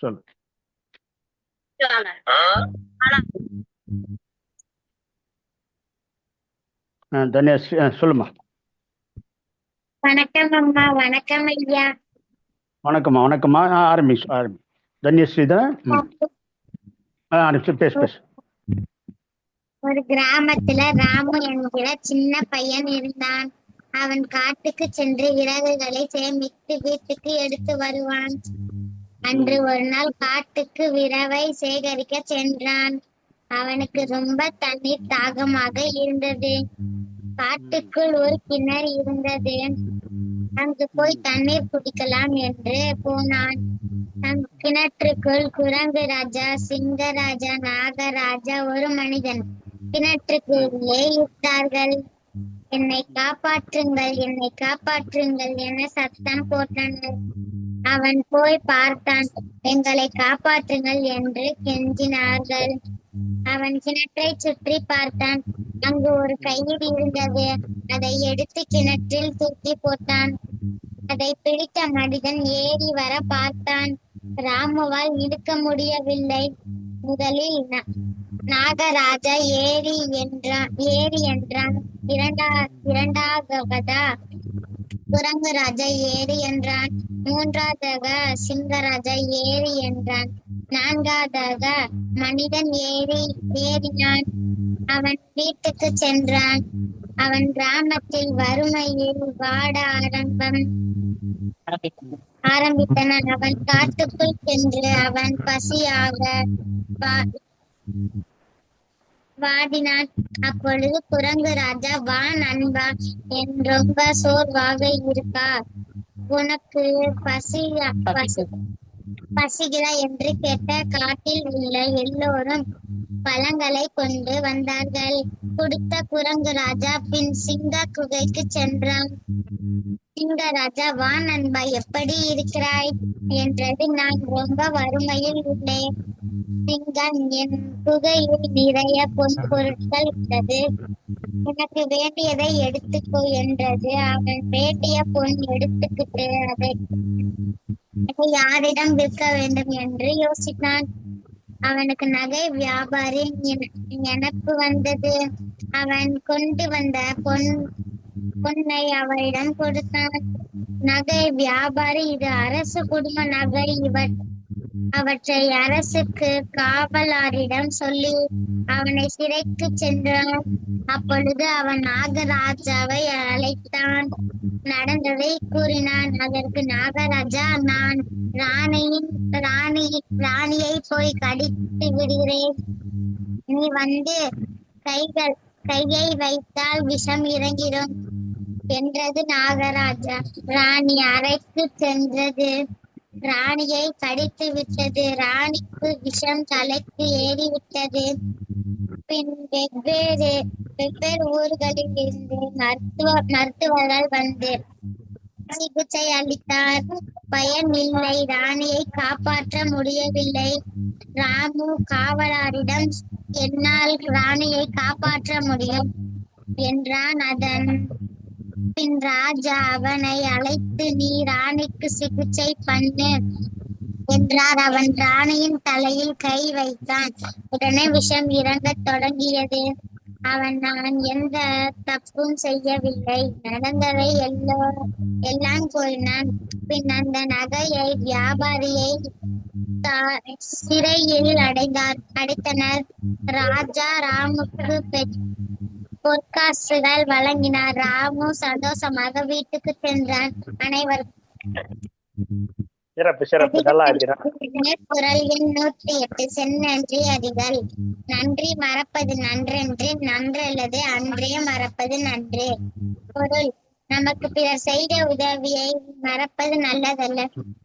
சொல்லு. தன்யஸ்ரீ சொல்லுமா. வணக்கம் அம்மா. வணக்கம் ஐயா. வணக்கம்மா. வணக்கம்மா. ஆரம்பி. தன்யஸ்ரீ தான். பேசு. ஒரு கிராமத்துல ராமு என்கிற சின்ன பையன் இருந்தான். அவன் காட்டுக்கு சென்று விறகுகளை சேமித்து வீட்டுக்கு எடுத்து வருவான். அன்று ஒரு நாள் காட்டுக்கு விறவை சேகரிக்க சென்றான். அவனுக்கு ரொம்ப தண்ணீர் தாகமாக இருந்தது. காட்டுக்குள் ஒரு கிணறு இருந்தது. அங்கு போய் தண்ணீர் குடிக்கலாம் என்று போனான். கிணற்றுக்குள் குரங்கு ராஜா, சிங்கராஜா, நாகராஜா, ஒரு மனிதன் கிணற்றுக்குள்ளே இருந்தார்கள். என்னை காப்பாற்றுங்கள், என்னை காப்பாற்றுங்கள் என சத்தம் போட்டனர். அவன் போய் பார்த்தான். எங்களை காப்பாற்றுங்கள் என்று கெஞ்சினார்கள். அவன் கிணற்றை சுற்றி பார்த்தான். அங்கு ஒரு கயிறு இருந்தது. அதை எடுத்து கிணற்றில் தூக்கி போட்டான். அதை பிடித்த மனிதன் ஏறி வர பார்த்தான். ராமுவால் இழுக்க முடியவில்லை. முதலில் நாகராஜா ஏறி என்றான். இரண்டாவதா குரங்கு ராஜா ஏறி என்றான். மூன்றாவதாக சிங்கராஜா ஏறி என்றான். நான்காவதாக மனிதன் ஏறினான். அவன் வீட்டுக்கு சென்றான். அவன் கிராமத்தில் வறுமையில் வாட ஆரம்பித்தன. அவன் காட்டுக்குள் சென்று அவன் பசியாக வாடினான். அப்பொழுது குரங்கு ராஜா, வா நண்பா, என் ரொம்ப சோர்வாக இருக்கா, உனக்கு பசிகிறா என்று கேட்ட. காட்டில் உள்ள எல்லோரும் பழங்களை கொண்டு வந்தார்கள். குடித்த குரங்கு ராஜா பின் சிங்க குகைக்கு சென்றான். சிங்கராஜா, வா நண்பா, எப்படி இருக்கிறாய் என்றது. நான் ரொம்ப வறுமையில் உள்ளேன். சிங்கம், என் குகையில் நிறைய பொன் பொருட்கள் உள்ளது, உனக்கு வேண்டியதை எடுத்துக்கோ என்றது. அவன் வேண்டிய பொன் எடுத்துக்கிட்டு அதை யாரிடம் விற்க வேண்டும் என்று யோசித்தான். அவனுக்கு நகை வியாபாரி நினைப்பு வந்தது. அவன் கொண்டு வந்த பொன்னை அவரிடம் கொடுத்தான். நகை வியாபாரி, இது அரசு குடும்ப நகை, அவற்றை அரசுக்கு காவலாரிடம் சொல்லி அவனை சிறைக்கு சென்றான். அப்பொழுது அவன் நாகராஜாவை அழைத்தான். நடந்ததை கூறினான். அதற்கு நாகராஜா, நான் ராணியை போய் கடித்து விடுகிறேன், நீ வந்து கையை வைத்தால் விஷம் இறங்கிடும் என்றது. நாகராஜா ராணி அறைக்கு சென்றது. ராணியை கடித்து விட்டது. ராணிக்கு விஷம் தலைக்கு ஏறிவிட்டது. பின் வெவ்வேறு ஊர்களில் இருந்து மருத்துவர்கள் வந்து சிகிச்சை அளித்தார். பயன் இல்லை. ராணியை காப்பாற்ற முடியவில்லை. ராமு காவலாரிடம், என்னால் ராணியை காப்பாற்ற முடியும் என்றான். அதன் பின் ராஜா அவனை அழைத்து, நீ ராணிக்கு சிகிச்சை பண்ணு என்றார். அவன் ராணியின் தலையில் கை வைத்தான். உடனே விஷம் இறங்கத் தொடங்கியது. அவன், நான் எந்த தப்பும் செய்யவில்லை, நடந்ததை எல்லாம் கூறினான். பின் அந்த நகையை வியாபாரியை சிறையில் அடைத்தனர். ராஜா ராமுக்கு பொற்காசுகள் வழங்கினார். ராமு சந்தோஷமாக வீட்டுக்கு சென்றான். அனைவரும் குரல் எண் 108. செந்நன்றி அறிதல். நன்றி மறப்பது நன்றென்று, நன்றல்லது அன்றே மறப்பது நன்று. பொருள், நமக்கு பிறர் செய்த உதவியை மறப்பது நல்லதல்ல.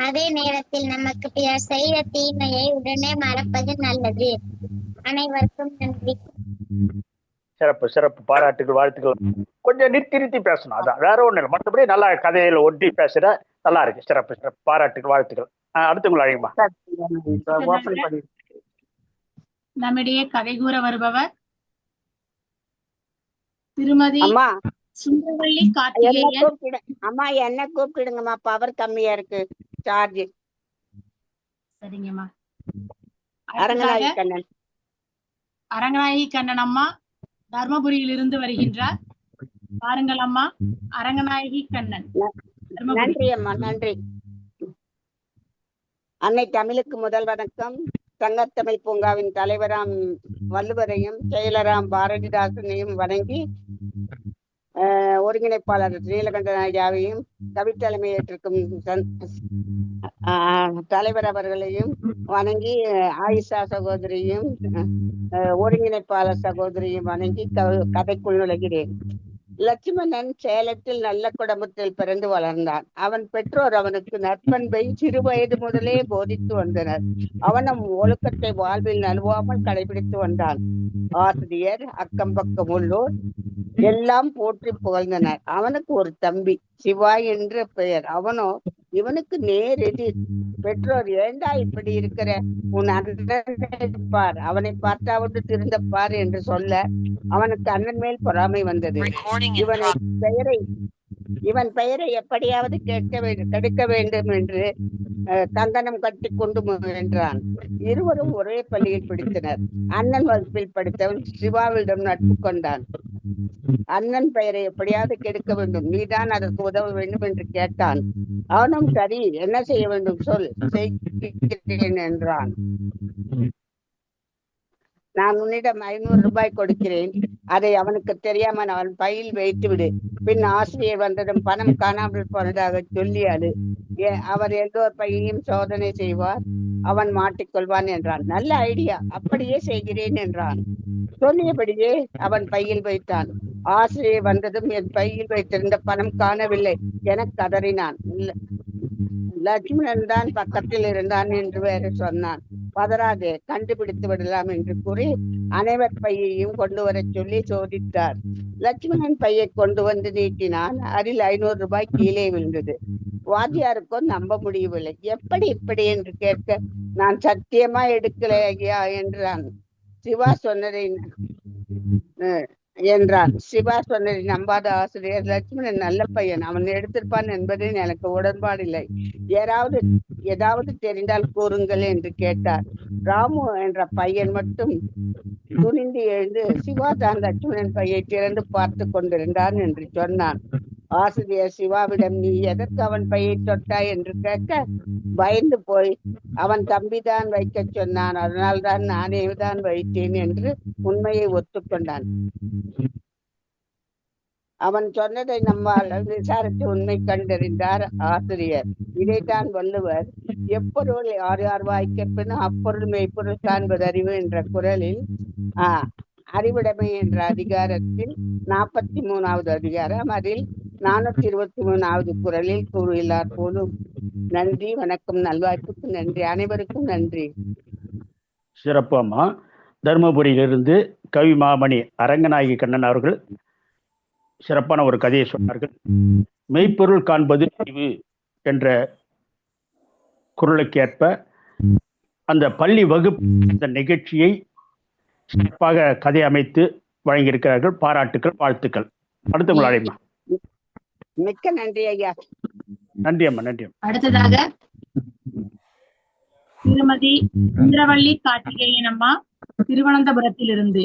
அதே நேரத்தில் நமக்கு பிறர் செய்த தீமையை உடனே மறப்பது நல்லது. அனைவருக்கும் நன்றி. சிறப்பு. பாராட்டுகள், வாழ்த்துக்கள். கொஞ்சம் நிறுத்தி பேசணும், அதான், வேற ஒண்ணு இல்லை. மற்றபடி நல்லா கதையில ஒட்டி பேசுற நல்லா இருக்கு. சிறப்பு. பாராட்டுகள், வாழ்த்துக்கள். அடுத்தவங்களை அழைக்குமா. நம்மிடையே கதை கூற வருபவர் திருமதி அம்மா சுந்தரவள்ளி என்ன கார்த்திகேயன். கூப்பிடு அம்மா என்ன கூப்பிடுங்கம்மா, பவர் கம்மியா இருக்கு சார்ஜ். சரிங்கம்மா. அரங்கநாயகி அடுத்ததாக கண்ணன். அரங்கநாயகி கண்ணன் அம்மா தர்மபுரியில் இருந்து வருகின்றார். பாருங்கள் அம்மா, அரங்கநாயகி கண்ணன் தர்மபுரி. நன்றி அம்மா, நன்றி. அன்னை தமிழுக்கு முதல் வணக்கம். சங்கத்தமிழ் பூங்காவின் தலைவராம் வள்ளுவரையும் செயலராம் பாரதிதாசனையும் வணங்கி, ஒருங்கிணைப்பாளர் நீலகண்டன் ஐயாவையும் கவித்தலைமை ஏற்றிருக்கும் தலைவர் அவர்களையும் வணங்கி, ஆயிஷா சகோதரியும் ஒருங்கிணைப்பாளர் சகோதரியும் வணங்கி கதைக்குள் நுழைகிறேன். லட்சுமணன் சேலத்தில் நல்ல குடும்பத்தில் பிறந்து வளர்ந்தான். அவன் பெற்றோர் அவனுக்கு நற்பண்பை சிறு வயது முதலே போதித்து வந்தனர். அவனும் ஒழுக்கத்தை வாழ்வில் நழுவாமல் கடைபிடித்து வந்தான். ஆசிரியர், அக்கம் பக்கம் உள்ளோர் எல்லாம் போற்றி புகழ்ந்தனர். அவனுக்கு ஒரு தம்பி, சிவா என்ற பெயர். அவனோ இவனுக்கு நேர் எதிர். பெற்றோர், ஏண்டா இப்படி இருக்கிற, உன் அண்ணனை பார், அவனை பார்த்தாவது திருந்த பார் என்று சொல்ல அவனுக்கு அண்ணன் மேல் பொறாமை வந்தது. இவன் பெயரை எப்படியாவது கெடுக்க வேண்டும் என்று கங்கணம் கட்டி கொண்டு முயன்றான். இருவரும் ஒரே பள்ளியில் படித்தனர். அண்ணன் வகுப்பில் படித்தவன் சிவாவிடம் நட்பு கொண்டான். அண்ணன் பெயரை எப்படியாவது கெடுக்க வேண்டும், நீதான் அதற்கு உதவ வேண்டும் என்று கேட்டான். அவனும் சரி, என்ன செய்ய வேண்டும் சொல், செய்கிறேன் என்றான். நான் உன்னிடம் 500 ரூபாய் கொடுக்கிறேன், அதை அவனுக்கு தெரியாமல் அவன் பையில் வைத்து விடு. பின் ஆசிரியர் வந்ததும் பணம் காணாமல் போனதாக சொல்லி அழு. அவர் எல்லோர் பையையும் சோதனை செய்வார், அவன் மாட்டிக்கொள்வான் என்றான். நல்ல ஐடியா, அப்படியே செய்கிறேன் என்றான். சொல்லியபடியே அவன் பையில் வைத்தான். ஆசிரியர் வந்ததும் என் பையில் வைத்திருந்த பணம் காணவில்லை என கதறினான். லட்சுமணன் தான் பக்கத்தில் இருந்தான் என்று வேற சொன்னான். பதறாதே, கண்டுபிடித்து விடலாம் என்று கூறி அனைவர் பையையும் கொண்டு வர சொல்லி சோதித்தார். லட்சுமணன் பையை கொண்டு வந்து நீட்டினான். அதில் 500 ரூபாய் கீழே விழுந்தது. வாத்தியாருக்கோ நம்ப முடியவில்லை. எப்படி இப்படி என்று கேட்க, நான் சத்தியமா எடுக்கல ஐயா என்றான். சிவா சொன்னதை நம்பாத ஆசிரியர், லட்சுமணன் நல்ல பையன், அவன் எடுத்திருப்பான் என்பதில் எனக்கு உடன்பாடில்லை, ஏதாவது தெரிந்தால் கூறுங்கள் என்று கேட்டார். ராமு என்ற பையன் மட்டும் துணிந்து எழுந்து, சிவா தான் லட்சுமணன் பையை திறந்து பார்த்து கொண்டிருந்தான் என்று சொன்னான். ஆசிரியர் சிவாவிடம், நீ எதற்கு அவன் பையை தொட்டாய் என்று கேட்க, பயந்து போய் அவன் தம்பிதான் வைக்க சொன்னான், அதனால்தான் நானே தான் வைத்தேன் என்று உண்மையை ஒத்துக்கொண்டான். அவன் சொன்னதை நம்மால் விசாரித்து உண்மை கண்டறிந்தார் ஆசிரியர். இதைத்தான் வள்ளுவர் எப்பொருள் யார் யார் வாய்க்கப்பினும் அப்பொருள் மெய்ப்பொருள் காண்பது அறிவு என்ற குறளில் அறிவுடைமை என்ற அதிகாரத்தில் 43வது அதிகாரம் அதில் 423வது குறளில் கூறியுள்ளார் போலும். நன்றி, வணக்கம், நல்வாய்ப்புக்கு நன்றி, அனைவருக்கும் நன்றி. சிறப்பு அம்மா. தருமபுரியிலிருந்து கவிமாமணி அரங்கநாயகி கண்ணன் அவர்கள் சிறப்பான ஒரு கதையை சொன்னார்கள். மெய்ப்பொருள் காண்பது அறிவு என்ற குரலுக்கேற்ப அந்த பள்ளி வகுப்பு இந்த நிகழ்ச்சியை சிறப்பாக கதை அமைத்து வழங்கியிருக்கிறார்கள். பாராட்டுக்கள், வாழ்த்துக்கள். அடுத்தவங்களை அழைமா. மிக்க நன்றி ஐயா. நன்றி அம்மா, நன்றி அம்மா. அடுத்ததாக திருமதி சுந்தரவள்ளி கார்த்திகேயன் அம்மா திருவனந்தபுரத்தில் இருந்து.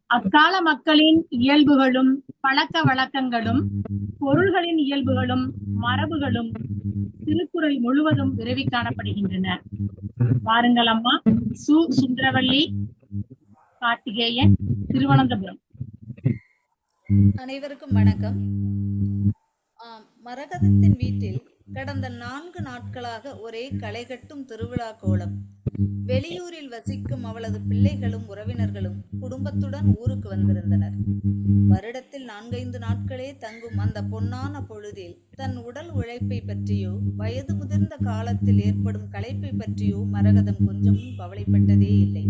அக்கால மக்களின் இயல்புகளும் பழக்க வழக்கங்களும் பொருள்களின் இயல்புகளும் மரபுகளும் திருக்குறள் முழுவதும் விரவி காணப்படுகின்றன. பாருங்கள் அம்மா. சுந்தரவள்ளி கார்த்திகேயன், திருவனந்தபுரம். அனைவருக்கும் வணக்கம். மரகதத்தின் வீட்டில் கடந்த 4 நாட்களாக ஒரே களைகட்டும் திருவிழா கோலம். வெளியூரில் வசிக்கும் அவளது பிள்ளைகளும் உறவினர்களும் குடும்பத்துடன் ஊருக்கு வந்திருந்தனர். வருடத்தில் 4-5 நாட்களே தங்கும் அந்த பொன்னான பொழுதில் தன் உடல் உழைப்பை பற்றியோ வயது முதிர்ந்த காலத்தில் ஏற்படும் களைப்பை பற்றியோ மரகதம் கொஞ்சமும் கவலைப்பட்டதே இல்லை.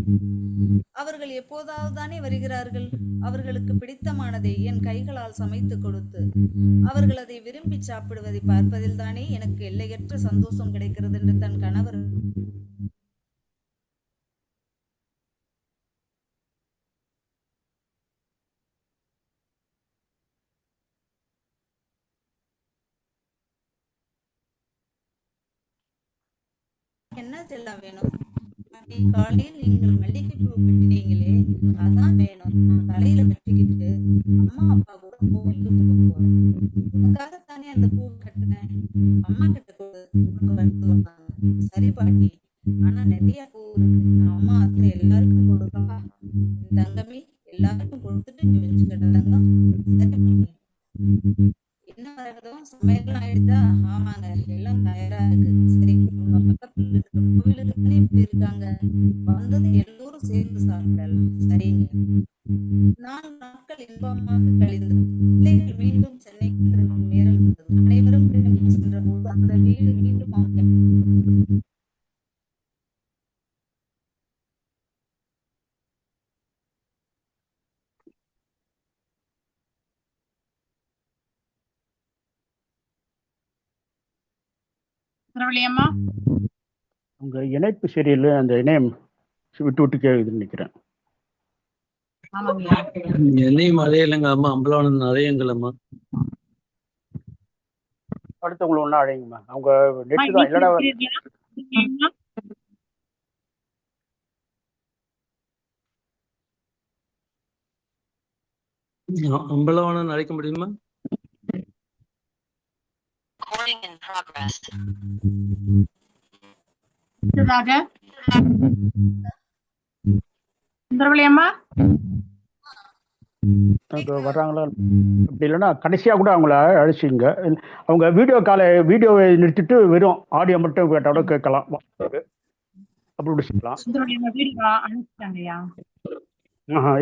அவர்கள் எப்போதாவது தானே வருகிறார்கள். அவர்களுக்கு பிடித்தமானதை என் கைகளால் சமைத்து கொடுத்து அவர்கள் அதை விரும்பி சாப்பிடுவதை பார்ப்பதில் தானே எனக்கு எல்லையற்ற சந்தோஷம் கிடைக்கிறது என்று தன் கணவர் என்ன செல்லம் வேணும்? காலையில் நீங்கள் மல்லிகை பூ கட்டினீங்களே, அதான் வேணும். நான் தலையில வச்சுக்கிட்டு அம்மா அப்பா கூட கோவிலுக்கு போறேன். உனக்காகத்தானே அந்த பூ கட்டினேன். அம்மா கிட்ட கொடு, உனக்கு வந்து வந்தாங்க. சரி பாட்டி, ஆனா நிறைய பூ இருக்கு. நான் அம்மா அத்தை எல்லாருக்கும் கொடுக்கா? தங்கமே, எல்லாருக்கும் கொடுத்துட்டு நீ வச்சுக்கிட்ட தங்கம். சரி பாட்டி. என்ன மரகதம், சமையல் ஆயிடுதா? ஆமாங்க, எல்லாம் தயாரா இருக்கு. சரி, உங்க பக்கத்துல இருக்க கோவிலுக்கு தானே போயிருக்காங்க. வந்தது எல்லோரும் சேர்ந்து சாப்பிடலாம். சரிங்க. 4 நாட்கள் இன்பமாக கழிந்தது. பிள்ளைகள் மீண்டும் சென்னைக்கு திரும்பும் நேரம் வந்தது. அனைவரும் திரும்பி சென்ற போது அந்த வீடு மீண்டும் அவங்க சுந்தரவள்ளியம்மா, உங்க இணைப்பு சரியில்லை, அந்த இணையம் விட்டு விட்டு கேக்குதுன்னு நினைக்கிறேன். ஆமாங்கய்யா. என்னையும் அழையலைங்க அம்மா, அம்பலவாணன் அழையுங்களம்மா. அடுத்தவங்களை ஒன்றா அழைங்கம்மா. அவங்க அம்மா, நெட்டு தான் இணைப்பில் இல்லைன்னா இருக்கிறீர்களா? இருக்கீங்களா? அம்பலவாணன் அழைக்க முடியுமா? அடுத்ததாக சுந்தரவள்ளியம்மா, அவங்க வர்றாங்களா? அப்படி இல்லைன்னா கடைசியாக கூட அவங்கள அழைச்சிங்க. அவங்க வீடியோவை நிறுத்திட்டு வெறும் ஆடியோ மட்டும் கேட்டாலும் கேட்கலாம். அப்படி வச்சுக்கலாம். சுந்தரவள்ளியம்மா வீடியோ அனுப்பிச்சிட்டாங்கய்யா.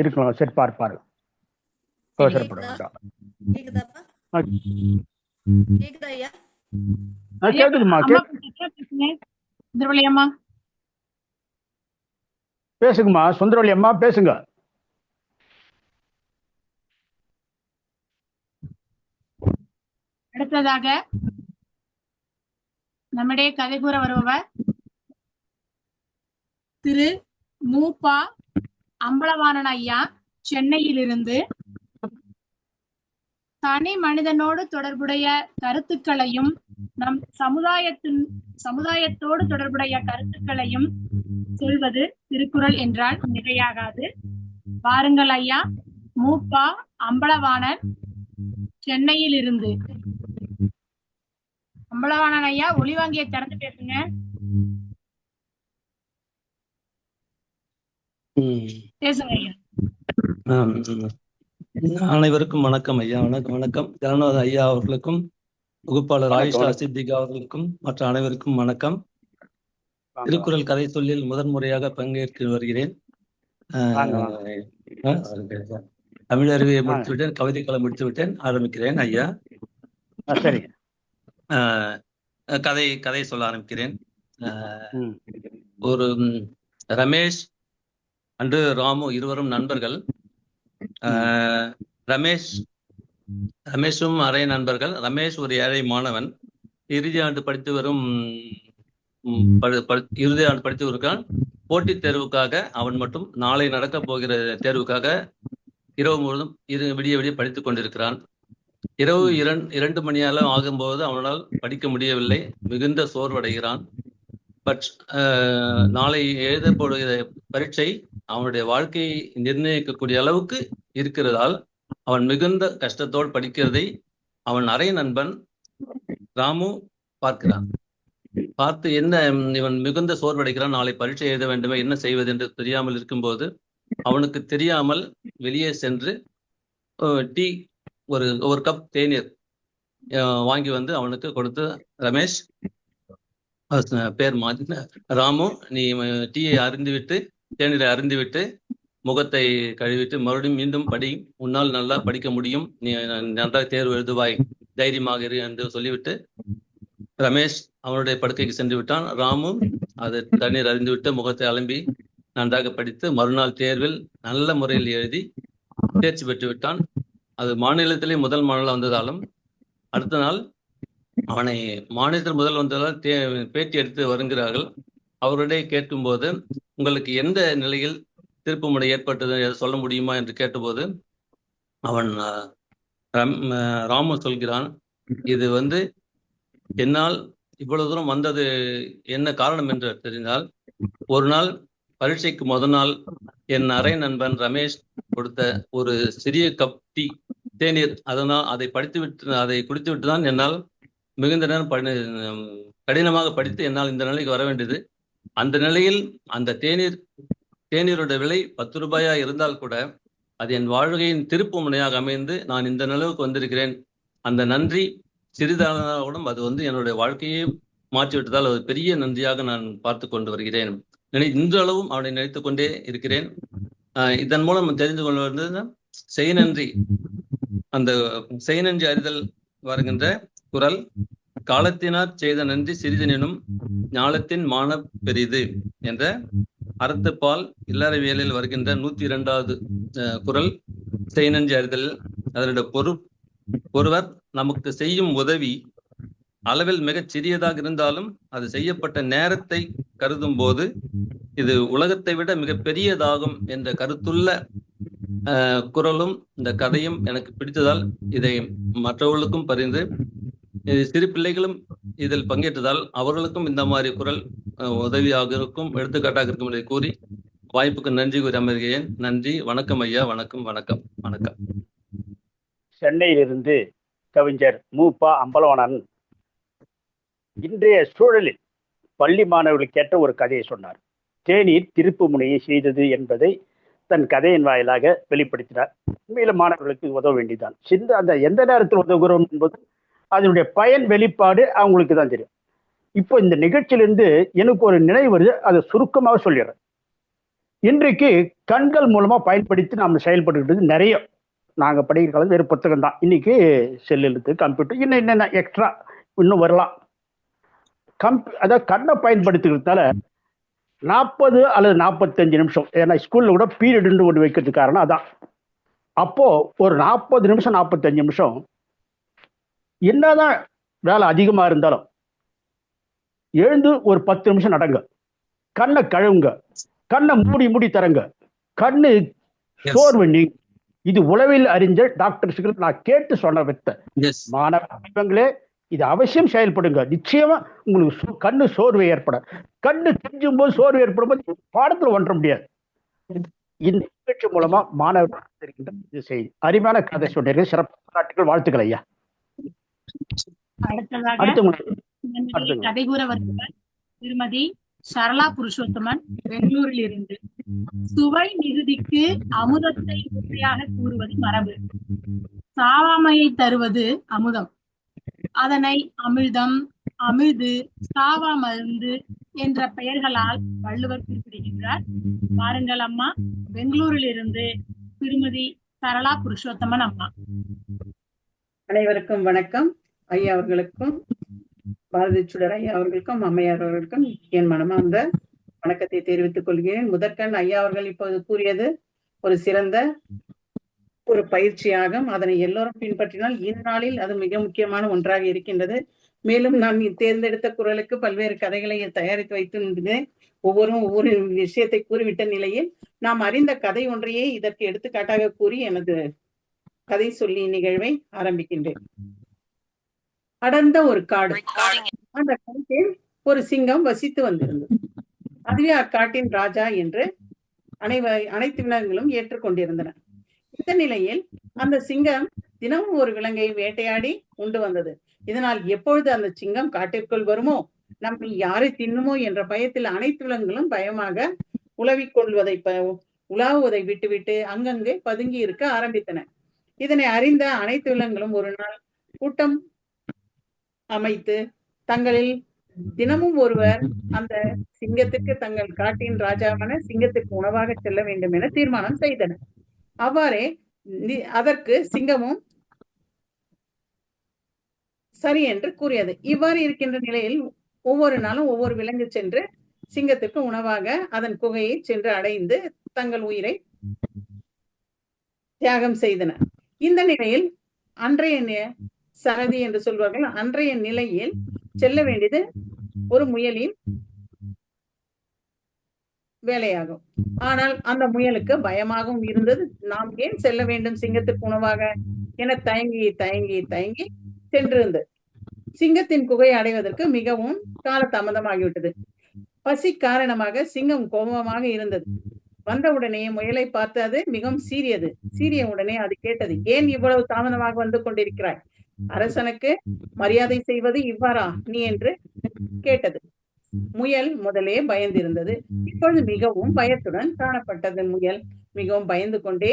இருக்கலாம். சரி, பாரு அவசரப்பட வேண்டாம். கேக்குதாப்பா? கேக்குதா ஐயா? கேக்குதுமா. அம்மா கொஞ்சம் பேசுங்க. சுந்தரவள்ளியம்மா, பேசுங்கம்மா. சுந்தரவள்ளியம்மா பேசுங்க. அடுத்ததாக நம்முடைய கதை கூற வருபவர் திரு மூப்பா அம்பலவாணன் ஐயா, சென்னையிலிருந்து தனி மனிதனோடு தொடர்புடைய கருத்துக்களையும் நம் சமுதாயத்தோடு தொடர்புடைய கருத்துக்களையும் சொல்வது திருக்குறள் என்றால் மிகையாகாது. பாருங்கள் ஐயா, மூப்பா அம்பலவாணன், சென்னையில் இருந்து. அம்பலவாணன் ஐயா, ஒளிவாங்கியை திறந்து பேசுங்க. பேசுங்க ஐயா. அனைவருக்கும் வணக்கம் ஐயா. வணக்கம் ஜனநாத ஐயா அவர்களுக்கும், வகுப்பாளர் ஆயிஷா சித்திகா அவர்களுக்கும், மற்ற அனைவருக்கும் வணக்கம். திருக்குறள் கதை சொல்லில் முதன்முறையாக பங்கேற்று வருகிறேன். தமிழறிவியை முடித்துவிட்டேன், கவிதை களம் முடித்து விட்டேன். ஆரம்பிக்கிறேன் ஐயா. சரி. கதை சொல்ல ஆரம்பிக்கிறேன். ஒரு ரமேஷ் அன்று ராமு இருவரும் நண்பர்கள். ரமேஷும் அரை நண்பர்கள். ரமேஷ் ஒரு ஏழை மாணவன். இறுதி ஆண்டு படித்து வருகிறான். போட்டித் தேர்வுக்காக அவன் மட்டும் நாளை நடக்க போகிற தேர்வுக்காக இரவு முழுவதும் விடிய விடிய படித்துக் கொண்டிருக்கிறான். இரவு 2 மணியாலும் ஆகும்போது அவனால் படிக்க முடியவில்லை. மிகுந்த சோர்வடைகிறான். பட் நாளை எழுதப்படுகிற பரீட்சை அவனுடைய வாழ்க்கையை நிர்ணயிக்கக்கூடிய அளவுக்கு இருக்கிறதால் அவன் மிகுந்த கஷ்டத்தோடு படிக்கிறதை அவன் அரை நண்பன் ராமு பார்க்கிறான். பார்த்து என்ன இவன் மிகுந்த சோர்வடைகிறான், நாளை பரீட்சை எழுத வேண்டுமே, என்ன செய்வது என்று தெரியாமல் இருக்கும்போது அவனுக்கு தெரியாமல் வெளியே சென்று டீ ஒரு கப் தேநீர் வாங்கி வந்து அவனுக்கு கொடுத்து, ரமேஷ் பேர் மாத்தி ராமு, நீ டீயை அருந்திவிட்டு தேநீரை அருந்திவிட்டு முகத்தை கழுவிட்டு மறுபடியும் மீண்டும் படி, உன்னால் நல்லா படிக்க முடியும், நீ நன்றாக தேர்வு எழுதுவாய், தைரியமாக இரு என்று சொல்லிவிட்டு ரமேஷ் அவனுடைய படுக்கைக்கு சென்று விட்டான். ராமு அது தண்ணீர் அறிந்துவிட்டு முகத்தை அலம்பி நன்றாக படித்து மறுநாள் தேர்வில் நல்ல முறையில் எழுதி தேர்ச்சி பெற்று விட்டான். அது மாநிலத்திலே முதல் மாநிலம் வந்ததாலும் அடுத்த நாள் அவனை மாநிலத்தில் முதல் வந்ததால் பேட்டி எடுத்து வருகிறார்கள். அவருடைய கேட்கும்போது, உங்களுக்கு எந்த நிலையில் திருப்புமுனை ஏற்பட்டது சொல்ல முடியுமா என்று கேட்டபோது அவன் ராமு சொல்கிறான், இது என்னால் இவ்வளவு தூரம் வந்தது என்ன காரணம் என்று தெரிந்தால், ஒரு நாள் பரீட்சைக்கு முதல் நாள் என் அரை நண்பன் ரமேஷ் கொடுத்த ஒரு சிறிய கப் டீ தேநீர், அதனால் அதை குடித்து விட்டு தான் என்னால் மிகுந்த நேரம் கடினமாக படித்து என்னால் இந்த நிலைக்கு வர வேண்டியது. அந்த நிலையில் அந்த தேநீரோட விலை 10 ரூபாயா இருந்தால் கூட அது என் வாழ்க்கையின் திருப்பு முனையாக அமைந்து நான் இந்த நிலவுக்கு வந்திருக்கிறேன். அந்த நன்றி சிறிதானாலும் அது என்னுடைய வாழ்க்கையை மாற்றிவிட்டதால் அது பெரிய நன்றியாக நான் பார்த்து கொண்டு வருகிறேன். இன்றளவும் அவனை நினைத்துக் கொண்டே இருக்கிறேன். இதன் மூலம் தெரிந்து கொண்டு வந்தது செய் நன்றி. அந்த செய் நன்றி அறிதல் வருகின்ற குரல், காலத்தினார் செய்த நன்றி சிறிதெனினும் ஞாலத்தின் மான பெரிது என்ற அறத்துப்பால் இல்லறவியலில் வருகின்ற 102வது குரல் செய் நன்றி அறிதல். அதனுடைய ஒருவர் நமக்கு செய்யும் உதவி அளவில் மிகச் சிறியதாக இருந்தாலும் அது செய்யப்பட்ட நேரத்தை கருதும் போது இது உலகத்தை விட மிக பெரியதாகும் என்ற கருத்துள்ள குரலும் இந்த கதையும் எனக்கு பிடித்ததால் இதை மற்றவர்களுக்கும் பரிந்து சிறு பிள்ளைகளும் இதில் பங்கேற்றதால் அவர்களுக்கும் இந்த மாதிரி குரல் உதவியாக இருக்கும், எடுத்துக்காட்டாக இருக்கும் என்று கூறி வாய்ப்புக்கு நன்றி கூறி அமர்கிறேன். நன்றி. வணக்கம் ஐயா. வணக்கம் வணக்கம் வணக்கம். சென்னையிலிருந்து கவிஞர் மூப்பா அம்பலவாணன் இன்றைய சூழலில் பள்ளி மாணவர்களுக்கு ஏற்ற ஒரு கதையை சொன்னார். தேநீர் திருப்பு முனையை செய்தது என்பதை தன் கதையின் வாயிலாக வெளிப்படுத்தினார். உண்மையில மாணவர்களுக்கு உதவ வேண்டியதான். அந்த எந்த நேரத்தில் உதவுகிறோம் என்பது அதனுடைய பயன் வெளிப்பாடு அவங்களுக்கு தான் தெரியும். இப்போ இந்த நிகழ்ச்சியிலிருந்து எனக்கு ஒரு நினைவு வருது, அதை சுருக்கமாக சொல்லிடுறேன். இன்றைக்கு கண்கள் மூலமா பயன்படுத்தி நாம் செயல்பட்டுக்கிட்டது நிறைய. நாங்கள் படிக்கிற காலம் வேறு புத்தகம் தான். இன்னைக்கு செல் எழுத்து, கம்ப்யூட்டர், இன்னும் என்னென்ன எக்ஸ்ட்ரா இன்னும் வரலாம். அதாவது கண்ணை பயன்படுத்துகிறதால 40 அல்லது 45 நிமிஷம், ஏன்னா ஸ்கூல்ல கூட பீரியட்னு ஒன்று வைக்கிறதுக்கு காரணம் அதான். அப்போ ஒரு 40 நிமிஷம் 45 நிமிஷம் என்னதான் வேலை அதிகமா இருந்தாலும் எழுந்து ஒரு 10 நிமிஷம் நடங்க, கண்ணை கழுவுங்க, கண்ணை மூடி தரங்க, கண்ணு சோர்வு நீங்க. இது உளவில் அறிஞர் டாக்டர்ஸுக்கு நான் கேட்டு சொன்ன வித்த மாணவர்களே, இது அவசியம் செயல்படுங்க. நிச்சயமா உங்களுக்கு கண்ணு சோர்வு ஏற்பட, கண்ணு தெரிஞ்சும் போது சோர்வு ஏற்படும் போது பாடத்துல ஒன்ற முடியாது. இந்த நிகழ்ச்சி மூலமா மாணவர்கள் இருக்கின்ற இது செய்தி அருமையான கதை சொன்னீர்கள். சிறப்பு பாராட்டுகள், வாழ்த்துக்கள் ஐயா. கதை கூற வருகிறார் திருமதி சரளா புருஷோத்தமன், பெங்களூரில் இருந்து. சுவை மிகுதிக்கு அமுதத்தை உண்மையாக கூறுவது மரபு. சாவாமையை தருவது அமுதம். அதனை அமிழ்தம், அமிழ்து, சாவா மருந்து என்ற பெயர்களால் வள்ளுவர் குறிப்பிடுகின்றார். பாருங்கள் அம்மா, பெங்களூரில் இருந்து திருமதி சரளா புருஷோத்தமன் அம்மா. அனைவருக்கும் வணக்கம். ஐயா அவர்களுக்கும், பாரதி சுடர் ஐயா அவர்களுக்கும், அம்மையார் அவர்களுக்கும் என் மனமார்ந்த வணக்கத்தை தெரிவித்துக் கொள்கிறேன். முதற்கண் ஐயா அவர்கள் இப்போது கூறியது ஒரு சிறந்த ஒரு பயிற்சியாகும். அதனை எல்லோரும் பின்பற்றினால் இந்நாளில் அது மிக முக்கியமான ஒன்றாக இருக்கின்றது. மேலும் நான் தேர்ந்தெடுத்த குரலுக்கு பல்வேறு கதைகளை தயாரித்து வைத்திருந்தேன். ஒவ்வொரு விஷயத்தை கூறிவிட்ட நிலையில் நாம் அறிந்த கதை ஒன்றையே இதற்கு எடுத்துக்காட்டாக கூறி எனது கதை சொல்லி நிகழ்வை ஆரம்பிக்கின்றேன். அடர்ந்த ஒரு காடு. அந்த காட்டில் ஒரு சிங்கம் வசித்து வந்திருந்தது. அதுவே அக்காட்டின் ராஜா என்று அனைத்து விலங்குகளும் ஏற்றுக்கொண்டிருந்தன. இந்த நிலையில் அந்த சிங்கம் தினமும் ஒரு விலங்கை வேட்டையாடி உண்டு வந்தது. இதனால் எப்பொழுது அந்த சிங்கம் காட்டிற்குள் வருமோ, நம்ம யாரை தின்னுமோ என்ற பயத்தில் அனைத்து விலங்குகளும் பயமாக உலாவுவதை விட்டுவிட்டு அங்கங்கே பதுங்கி இருக்க ஆரம்பித்தன. இதனை அறிந்த அனைத்து விலங்குகளும் ஒரு நாள் கூட்டம் அமைத்து தங்களில் தினமும் ஒருவர் அந்த சிங்கத்துக்கு, தங்கள் காட்டின் ராஜாவான சிங்கத்துக்கு உணவாக செல்ல வேண்டும் என தீர்மானம் செய்தனர். அவ்வாறே அதற்கு சிங்கமும் சரி என்று கூறியது. இவ்வாறு இருக்கின்ற நிலையில் ஒவ்வொரு நாளும் ஒவ்வொரு விலங்கு சென்று சிங்கத்திற்கு உணவாக அதன் குகையை சென்று அடைந்து தங்கள் உயிரை தியாகம் செய்தன. இந்த நிலையில் அன்றைய சரதி என்று சொல்வார்கள், அன்றைய நிலையில் செல்ல வேண்டியது ஒரு முயலின் வேலையாகும். ஆனால் அந்த முயலுக்கு பயமாகவும் இருந்தது. நாம் ஏன் செல்ல வேண்டும் சிங்கத்துக்கு உணவாக என தயங்கி சென்றிருந்தது. சிங்கத்தின் குகையை அடைவதற்கு மிகவும் காலதாமதமாகிவிட்டது. பசி காரணமாக சிங்கம் கோபமாக இருந்தது. வந்தவுடனே முயலை பார்த்து அது மிகவும் சீறியது. சீறிய உடனே அது கேட்டது, ஏன் இவ்வளவு தாமதமாக வந்து கொண்டிருக்கிறாய்? அரசனுக்கு மரியாதை செய்வது இவ்வாறா நீ என்று கேட்டது. முயல் முதலே பயந்திருந்தது. இப்பொழுது மிகவும் பயத்துடன் காணப்பட்டது. முயல் மிகவும் பயந்து கொண்டே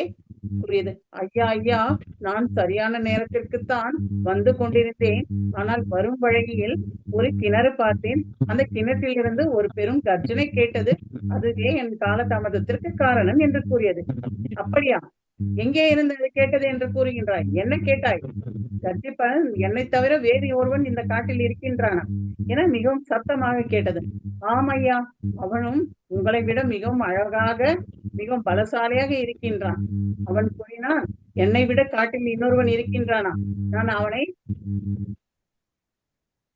கூறியது, ஐயா ஐயா, நான் சரியான நேரத்திற்குத்தான் வந்து கொண்டிருந்தேன். ஆனால் வரும் வழியில் ஒரு கிணறு பார்த்தேன். அந்த கிணற்றில் இருந்து ஒரு பெரும் கர்ஜனை கேட்டது. அதுவே என் காலதாமதத்திற்கு காரணம் என்று கூறியது. அப்படியா? எங்கே இருந்து அது கேட்டது என்று கூறுகின்றாய்? என்ன கேட்டாய்? கர்ஜிப்பவன் என்னை தவிர வேறு ஒருவன் இந்த காட்டில் இருக்கின்றானா என மிகவும் சத்தமாக கேட்டது. ஆமையா, அவனும் உங்களை விட மிகவும் அழகாக மிகவும் பலசாலியாக இருக்கின்றான். அவன் கூறினான், என்னை விட காட்டில் இன்னொருவன் இருக்கின்றானா? நான் அவனை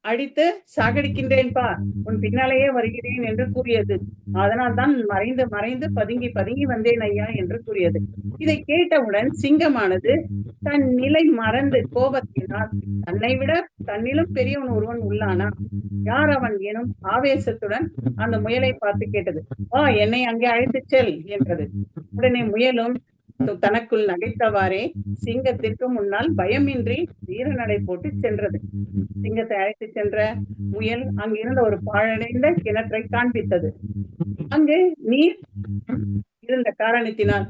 அடித்து சாகடிக்கின்றேன் பார், உன் பின்னாலேயே வருகிறேன் என்று கூறியது. அதனால் தான் மறைந்து மறைந்து பதுங்கி பதுங்கி வந்தேன் ஐயா என்று கூறியது. இதை கேட்டவுடன் சிங்கமானது தன் நிலை மறந்து கோபத்தினால் தன்னை விட தன்னிலும் பெரியவன் ஒருவன் உள்ளானா, யார் அவன் எனும் ஆவேசத்துடன் அந்த முயலை பார்த்து கேட்டது. வா, என்னை அங்கே அழைத்து செல் என்றது. உடனே முயலும் தனக்குள் நகைத்தவாறே சிங்கத்திற்கு முன்னால் பயமின்றி வீரநடை போட்டு சென்றது. சிங்கத்தை அழைத்து சென்ற முயல் அங்கிருந்த ஒரு பாழடைந்த கிணற்றை காண்பித்தது. அங்கு நீர் இருந்த காரணத்தினால்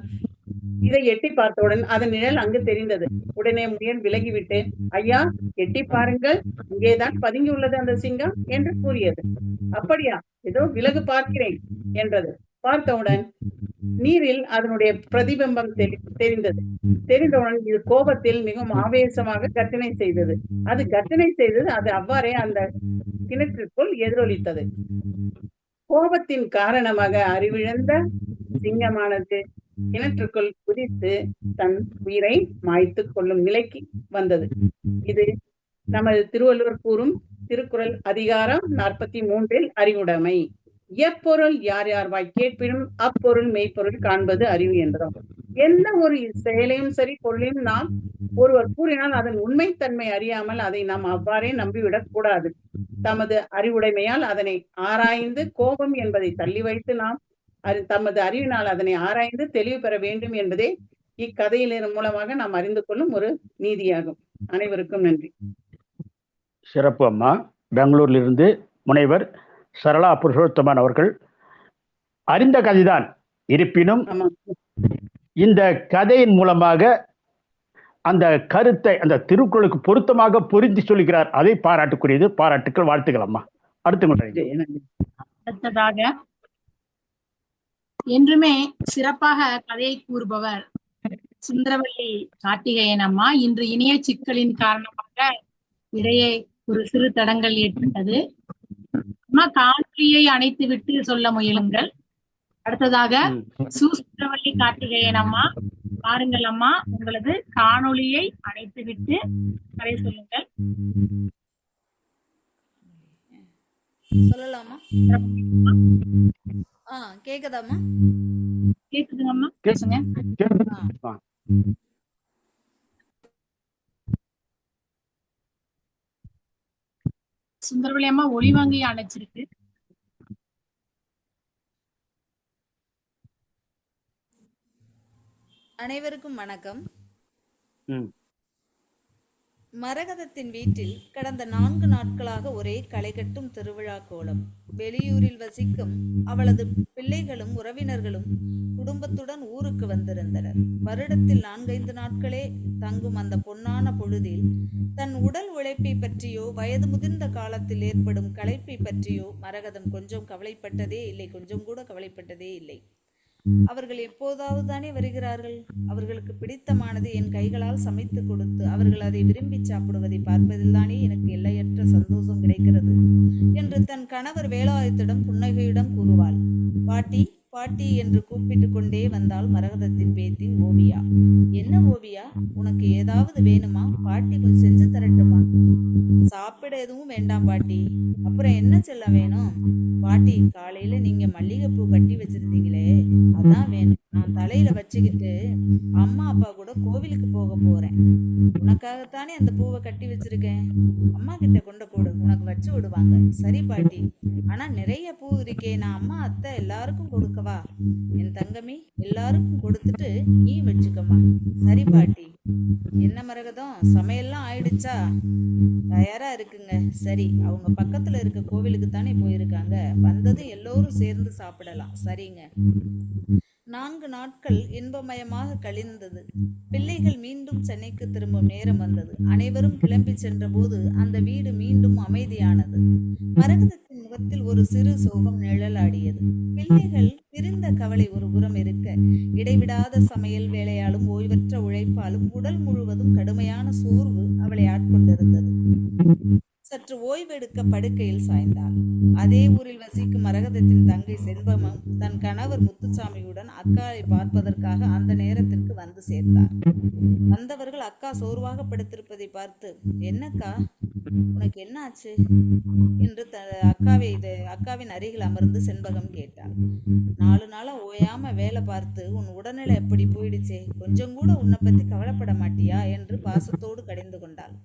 இதை எட்டி பார்த்தவுடன் அதன் நிழல் அங்கு தெரிந்தது. உடனே முயல் விலகிவிட்டு, ஐயா, எட்டி பாருங்கள், இங்கேதான் பதுங்கி உள்ளது அந்த சிங்கம் என்று கூறியது. அப்படியா? ஏதோ விலகு பார்க்கிறேன் என்றது. பார்த்தவுடன் நீரில் அதனுடைய பிரதிபிம்பம் தெரிந்தது. தெரிந்தவுடன் இது கோபத்தில் மிகவும் ஆவேசமாக கர்ஜனை செய்தது. அது அவ்வாறே அந்த கிணற்றிற்குள் எதிரொலித்தது. கோபத்தின் காரணமாக அறிவிழந்த சிங்கமானது கிணற்றுக்குள் குதித்து தன் உயிரை மாய்த்து கொள்ளும் நிலைக்கு வந்தது. இது நமது திருவள்ளுவர் கூறும் திருக்குறள் அதிகாரம் 43 அறிவுடைமை. எப்பொருள் யார் யார் வாய் கேட்பினும் அப்பொருள் மெய்ப்பொருள் காண்பது அறிவு என்றோம். எந்த ஒரு செயலையும் சரி பொருளையும் நாம் ஒருவர் கூறினால் அதன் உண்மைத்தன்மை அறியாமல் அதை நாம் அவ்வாறே நம்பிவிடக் கூடாது. தமது அறிவுடைமையால் அதனை ஆராய்ந்து, கோபம் என்பதை தள்ளி வைத்து நாம் தமது அறிவினால் அதனை ஆராய்ந்து தெளிவு பெற வேண்டும் என்பதே இக்கதையின் மூலமாக நாம் அறிந்து கொள்ளும் ஒரு நீதியாகும். அனைவருக்கும் நன்றி. சிறப்பு அம்மா. பெங்களூரிலிருந்து முனைவர் சரளா புருஷோத்தமன் அவர்கள். அறிந்த கதைதான், இருப்பினும் இந்த கதையின் மூலமாக அந்த கருத்தை அந்த திருக்குறளுக்கு பொருத்தமாக பொருத்தி சொல்லுகிறார். அதை பாராட்டுக்குரியது. பாராட்டுக்கள், வாழ்த்துக்கள் அம்மா. அடுத்ததாக என்றுமே சிறப்பாக கதையை கூறுபவர் சுந்தரவள்ளி கார்த்திகேயன் அம்மா. இன்று இணைய சிக்கலின் காரணமாக இடையே ஒரு சிறு தடங்கள் ஏற்பட்டது. அம்மா, காணொலியை அணைத்து விட்டு சொல்ல முயலுங்கள். அடுத்ததாக சுந்தரவள்ளி கார்த்திகேயன் அம்மா, பாருங்கள் அம்மா, உங்களது காணொலியை அணைத்து விட்டு கதை சொல்லுங்கள். சொல்லலாமா? கேக்குதாமா? கேக்குதுங்கம்மா, பேசுங்க. சுந்தரவள்ளி அம்மா ஒளி வாங்கி அணைச்சிருக்கு. அனைவருக்கும் வணக்கம். மரகதத்தின் வீட்டில் கடந்த 4 நாட்களாக ஒரே களைகட்டும் திருவிழா கோலம். வெளியூரில் வசிக்கும் அவளது பிள்ளைகளும் உறவினர்களும் குடும்பத்துடன் ஊருக்கு வந்திருந்தனர். வருடத்தில் 4-5 நாட்களே தங்கும் அந்த பொன்னான பொழுதில் தன் உடல் உழைப்பை பற்றியோ வயது முதிர்ந்த காலத்தில் ஏற்படும் களைப்பை பற்றியோ மரகதம் கொஞ்சம் கவலைப்பட்டதே இல்லை, கொஞ்சம் கூட கவலைப்பட்டதே இல்லை. அவர்கள் எப்போதாவது தானே வருகிறார்கள். அவர்களுக்கு பிடித்தமானது என் கைகளால் சமைத்து கொடுத்து அவர்கள் அதை விரும்பி சாப்பிடுவதை பார்ப்பதில் தானே எனக்கு எல்லையற்ற சந்தோஷம் கிடைக்கிறது என்று தன் கணவர் வேலாயுத்திடம் புன்னகையிடம் கூறுவாள். பாட்டி, பாட்டி என்று கூப்பிட்டு கொண்டே வந்தாள் மரகதத்தின் பேத்தி ஓவியா. என்ன ஓவியா, உனக்கு ஏதாவது வேணுமா? பாட்டி கொஞ்சம் செஞ்சு தரட்டுமா? சாப்பிட எதுவும் வேண்டாம் பாட்டி. அப்புறம் என்ன செல்ல வேணும்? பாட்டி, காலையில நீங்க மல்லிகைப்பூ கட்டி வச்சிருந்தீங்களே, அதான் வேணும். நான் தலையில வச்சுக்கிட்டு அம்மா அப்பா கூட கோவிலுக்கு போக போறேன். உனக்காகத்தானே அந்த பூவை கட்டி வச்சிருக்கேன். அம்மா கிட்ட கொண்டு கொடு, உனக்கு வச்சு விடுவாங்க. சரி பாட்டி, ஆனா நிறைய பூ இருக்கே, நான் அம்மா அத்தை எல்லாருக்கும் கொடுக்கவா? என் தங்கமே, எல்லாருக்கும் கொடுத்துட்டு நீ வச்சுக்கம்மா. சரி பாட்டி. என்ன மரகதம், சமையல்லாம் ஆயிடுச்சா? தயாரா இருக்குங்க. சரி, அவங்க பக்கத்துல இருக்க கோவிலுக்கு தானே போயிருக்காங்க, வந்ததும் எல்லோரும் சேர்ந்து சாப்பிடலாம். சரிங்க. 4 நாட்கள் இன்பமயமாக கழிந்தது. பிள்ளைகள் மீண்டும் சென்னைக்கு திரும்பும் நேரம் வந்தது. அனைவரும் கிளம்பி சென்ற போது அந்த வீடு மீண்டும் அமைதியானது. மரகதத்தின் முகத்தில் ஒரு சிறு சோகம் நிழலாடியது. பிள்ளைகள் பிரிந்த கவலை ஒரு புறம் இருக்க, இடைவிடாத சமையல் வேலையாலும் ஓய்வற்ற உழைப்பாலும் உடல் முழுவதும் கடுமையான சோர்வு அவளை ஆட்கொண்டிருந்தது. சற்று ஓய்வெடுக்க படுக்கையில் சாய்ந்தாள். அதே ஊரில் வசிக்கும் மரகதத்தின் தங்கை செண்பகம் தன் கணவர் முத்துசாமியுடன் அக்காவை பார்ப்பதற்காக அந்த நேரத்திற்கு வந்து சேர்ந்தார். வந்தவர்கள் அக்கா சோர்வாக படுத்திருப்பதை பார்த்து, என்னக்கா, உனக்கு என்ன ஆச்சு என்று அக்காவின் அருகில் அமர்ந்து செண்பகம் கேட்டாள். 4 நாளா ஓயாம வேலை பார்த்து உன் உடல்நிலை எப்படி போயிடுச்சே, கொஞ்சம் கூட உன்னை பத்தி கவலைப்பட மாட்டியா என்று பாசத்தோடு கடிந்து கொண்டாள்.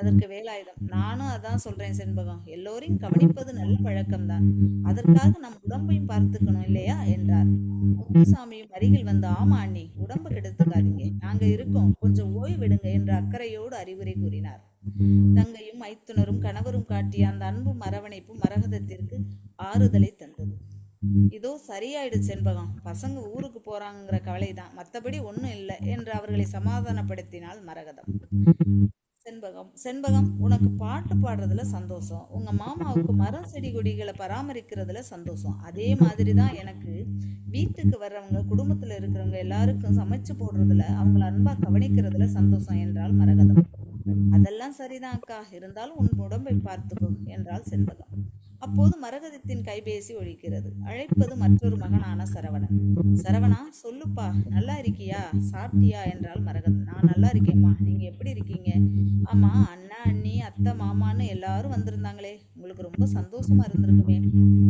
அதற்கு வேலாயுதம், நானும் அதான் சொல்றேன் செண்பகம், எல்லோரையும் கவனிப்பது நல்ல பழக்கம்தான், அதற்காக நம் உடம்பையும் பார்த்துக்கணும் இல்லையா என்றார். முத்துசாமியும் அருகில் வந்து, ஆமா அண்ணி, உடம்பு கெடுத்துக்காதீங்க, நாங்க இருக்கோம், கொஞ்சம் ஓய்வெடுங்க என்று அக்கறையோடு அறிவுரை கூறினார். தங்கையும் மைத்துனரும் கணவரும் காட்டிய அந்த அன்பும் அரவணைப்பும் மரகதத்திற்கு ஆறுதலை தந்தது. இதோ சரியாயிடு செண்பகம், பசங்க ஊருக்கு போறாங்கிற கவலைதான், மற்றபடி ஒன்னும் இல்லை என்று அவர்களை சமாதானப்படுத்தினாள் மரகதம். செண்பகம், உனக்கு பாட்டு பாடுறதுல சந்தோஷம், உங்க மாமாவுக்கு மரம் செடி கொடிகளை பராமரிக்கிறதுல சந்தோஷம், அதே மாதிரிதான் எனக்கு வீட்டுக்கு வர்றவங்க, குடும்பத்துல இருக்கிறவங்க எல்லாருக்கும் சமைச்சு போடுறதுல, அவங்கள அன்பா கவனிக்கிறதுல சந்தோஷம் என்றாள் மரகதம். அதெல்லாம் சரிதான் அக்கா, இருந்தாலும் உன் உடம்பை பார்த்துக்கோ என்றாள் செண்பகம். அப்போது மரகதத்தின் கைபேசி ஒலிக்கிறது. அழைப்பது மற்றொரு மகனான சரவணன். சரவணா, சொல்லுப்பா, நல்லா இருக்கியா, சாப்பிட்டியா என்றாள் மரகதம். நான் நல்லா இருக்கேம்மா, நீங்க எப்படி இருக்கீங்க? ஆமா, அண்ணா அண்ணி அத்தை மாமான்னு எல்லாரும் வந்திருந்தாங்களே, உங்களுக்கு ரொம்ப சந்தோஷமா இருந்திருக்குமே.